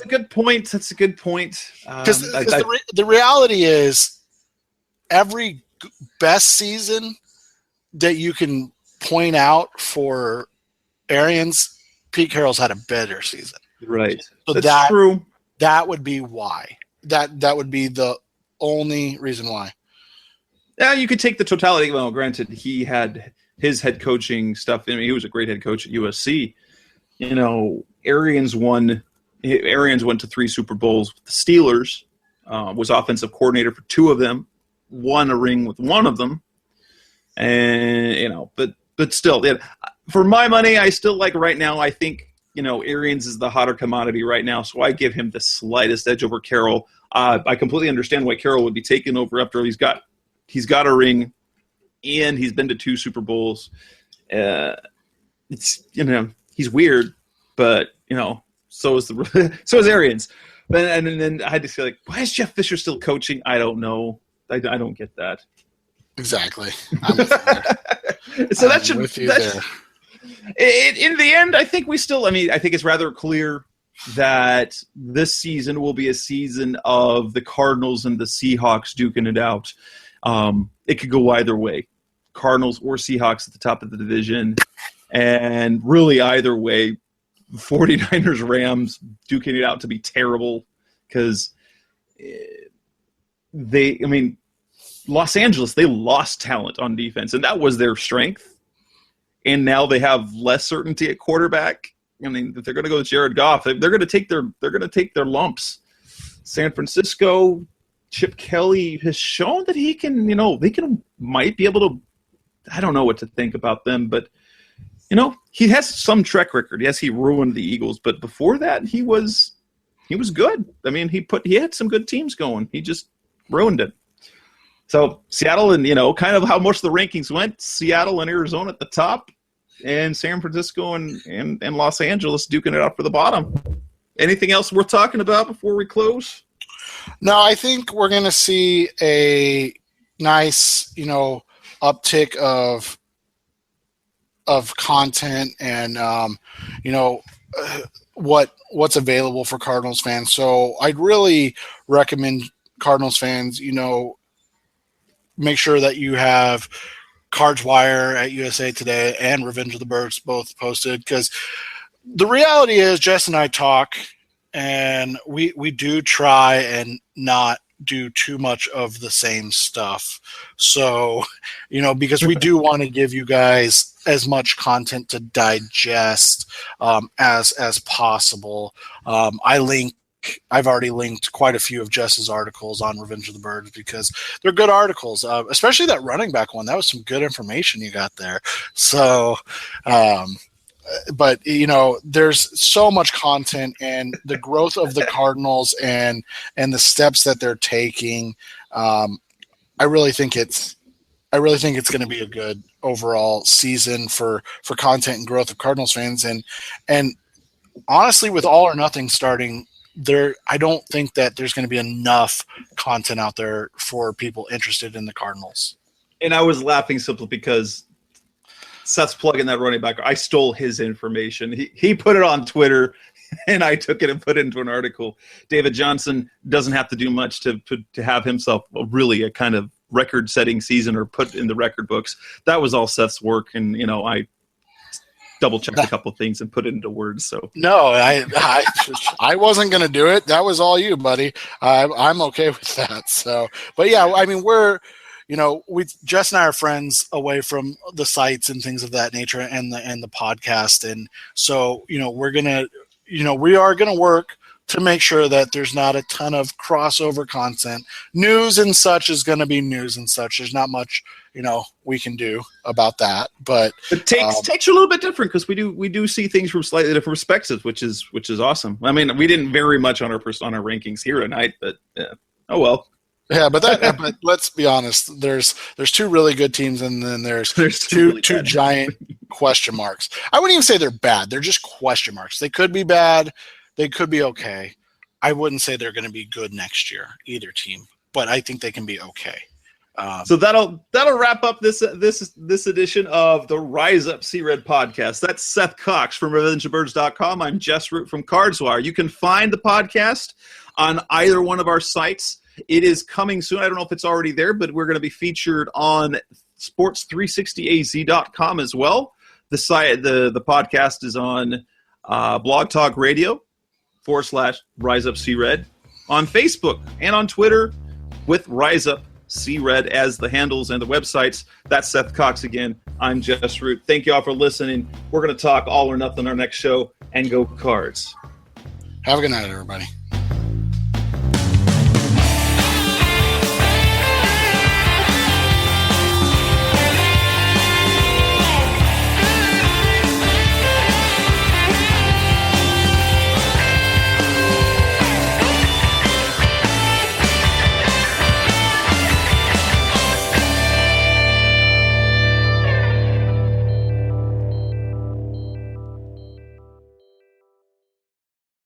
good point. That's a good point. Because the reality is every best season that you can point out for Arians, Pete Carroll's had a better season. Right. So that's true. That would be why. That would be the only reason why. Yeah, you could take the totality. Well, granted, he had his head coaching stuff. I mean, he was a great head coach at USC. You know, Arians went to 3 Super Bowls with the Steelers, was offensive coordinator for 2 of them, won a ring with one of them. And, you know, but still, for my money, I still like right now, I think, you know, Arians is the hotter commodity right now, so I give him the slightest edge over Carroll. I completely understand why Carroll would be taken over after he's got a ring and he's been to 2 Super Bowls. It's, you know, he's weird, but, you know, so is Arians. But and then I had to say, like, why is Jeff Fisher still coaching? I don't know. I don't get that. Exactly. I'm with you there. So in the end, I think I think it's rather clear that this season will be a season of the Cardinals and the Seahawks duking it out. It could go either way, Cardinals or Seahawks at the top of the division. And really either way, 49ers, Rams duking it out to be terrible because Los Angeles, they lost talent on defense, and that was their strength. And now they have less certainty at quarterback. I mean, if they're going to go with Jared Goff, they're going to take their lumps. San Francisco, Chip Kelly has shown that he can, might be able to. I don't know what to think about them, but he has some track record. Yes, he ruined the Eagles, but before that, he was good. I mean, he had some good teams going. He just ruined it. So Seattle and, kind of how much the rankings went, Seattle and Arizona at the top, and San Francisco and Los Angeles duking it out for the bottom. Anything else worth talking about before we close? No, I think we're going to see a nice, uptick of content and, what's available for Cardinals fans. So I'd really recommend Cardinals fans, make sure that you have Cards Wire at USA Today and Revenge of the Birds both posted, because the reality is Jess and I talk and we do try and not do too much of the same stuff. So, because we do want to give you guys as much content to digest as possible. I've already linked quite a few of Jess's articles on Revenge of the Birds because they're good articles, especially that running back one. That was some good information you got there. So, but there's so much content, and the growth of the Cardinals and the steps that they're taking. I really think it's going to be a good overall season for content and growth of Cardinals fans. And honestly, with All or Nothing starting there, I don't think that there's going to be enough content out there for people interested in the Cardinals. And I was laughing simply because Seth's plugging that running back. I stole his information. He put it on Twitter, and I took it and put it into an article. David Johnson doesn't have to do much to have himself a kind of record-setting season or put in the record books. That was all Seth's work, and I double-checked a couple of things and put it into words. So no, I wasn't going to do it. That was all you, buddy. I'm okay with that. So, but yeah, I mean, Jess and I are friends away from the sites and things of that nature and the podcast. And so, we are going to work to make sure that there's not a ton of crossover content. News and such is going to be news and such. There's not much, we can do about that. But takes are a little bit different because we do see things from slightly different perspectives, which is awesome. I mean, we didn't vary much on our rankings here tonight, but oh well. Yeah, but let's be honest. There's two really good teams, and then there's two really two giant question marks. I wouldn't even say they're bad. They're just question marks. They could be bad. They could be okay. I wouldn't say they're going to be good next year, either team, but I think they can be okay. So that'll wrap up this edition of the Rise Up C-Red podcast. That's Seth Cox from RevengeOfBirds.com. I'm Jess Root from Cardswire. You can find the podcast on either one of our sites. It is coming soon. I don't know if it's already there, but we're going to be featured on sports360az.com as well. The site, the podcast is on Blog Talk Radio /Rise Up C-Red, on Facebook and on Twitter with Rise Up C-Red as the handles and the websites. That's Seth Cox again. I'm Jess Root. Thank you all for listening. We're going to talk all or nothing on our next show, and go Cards. Have a good night, everybody.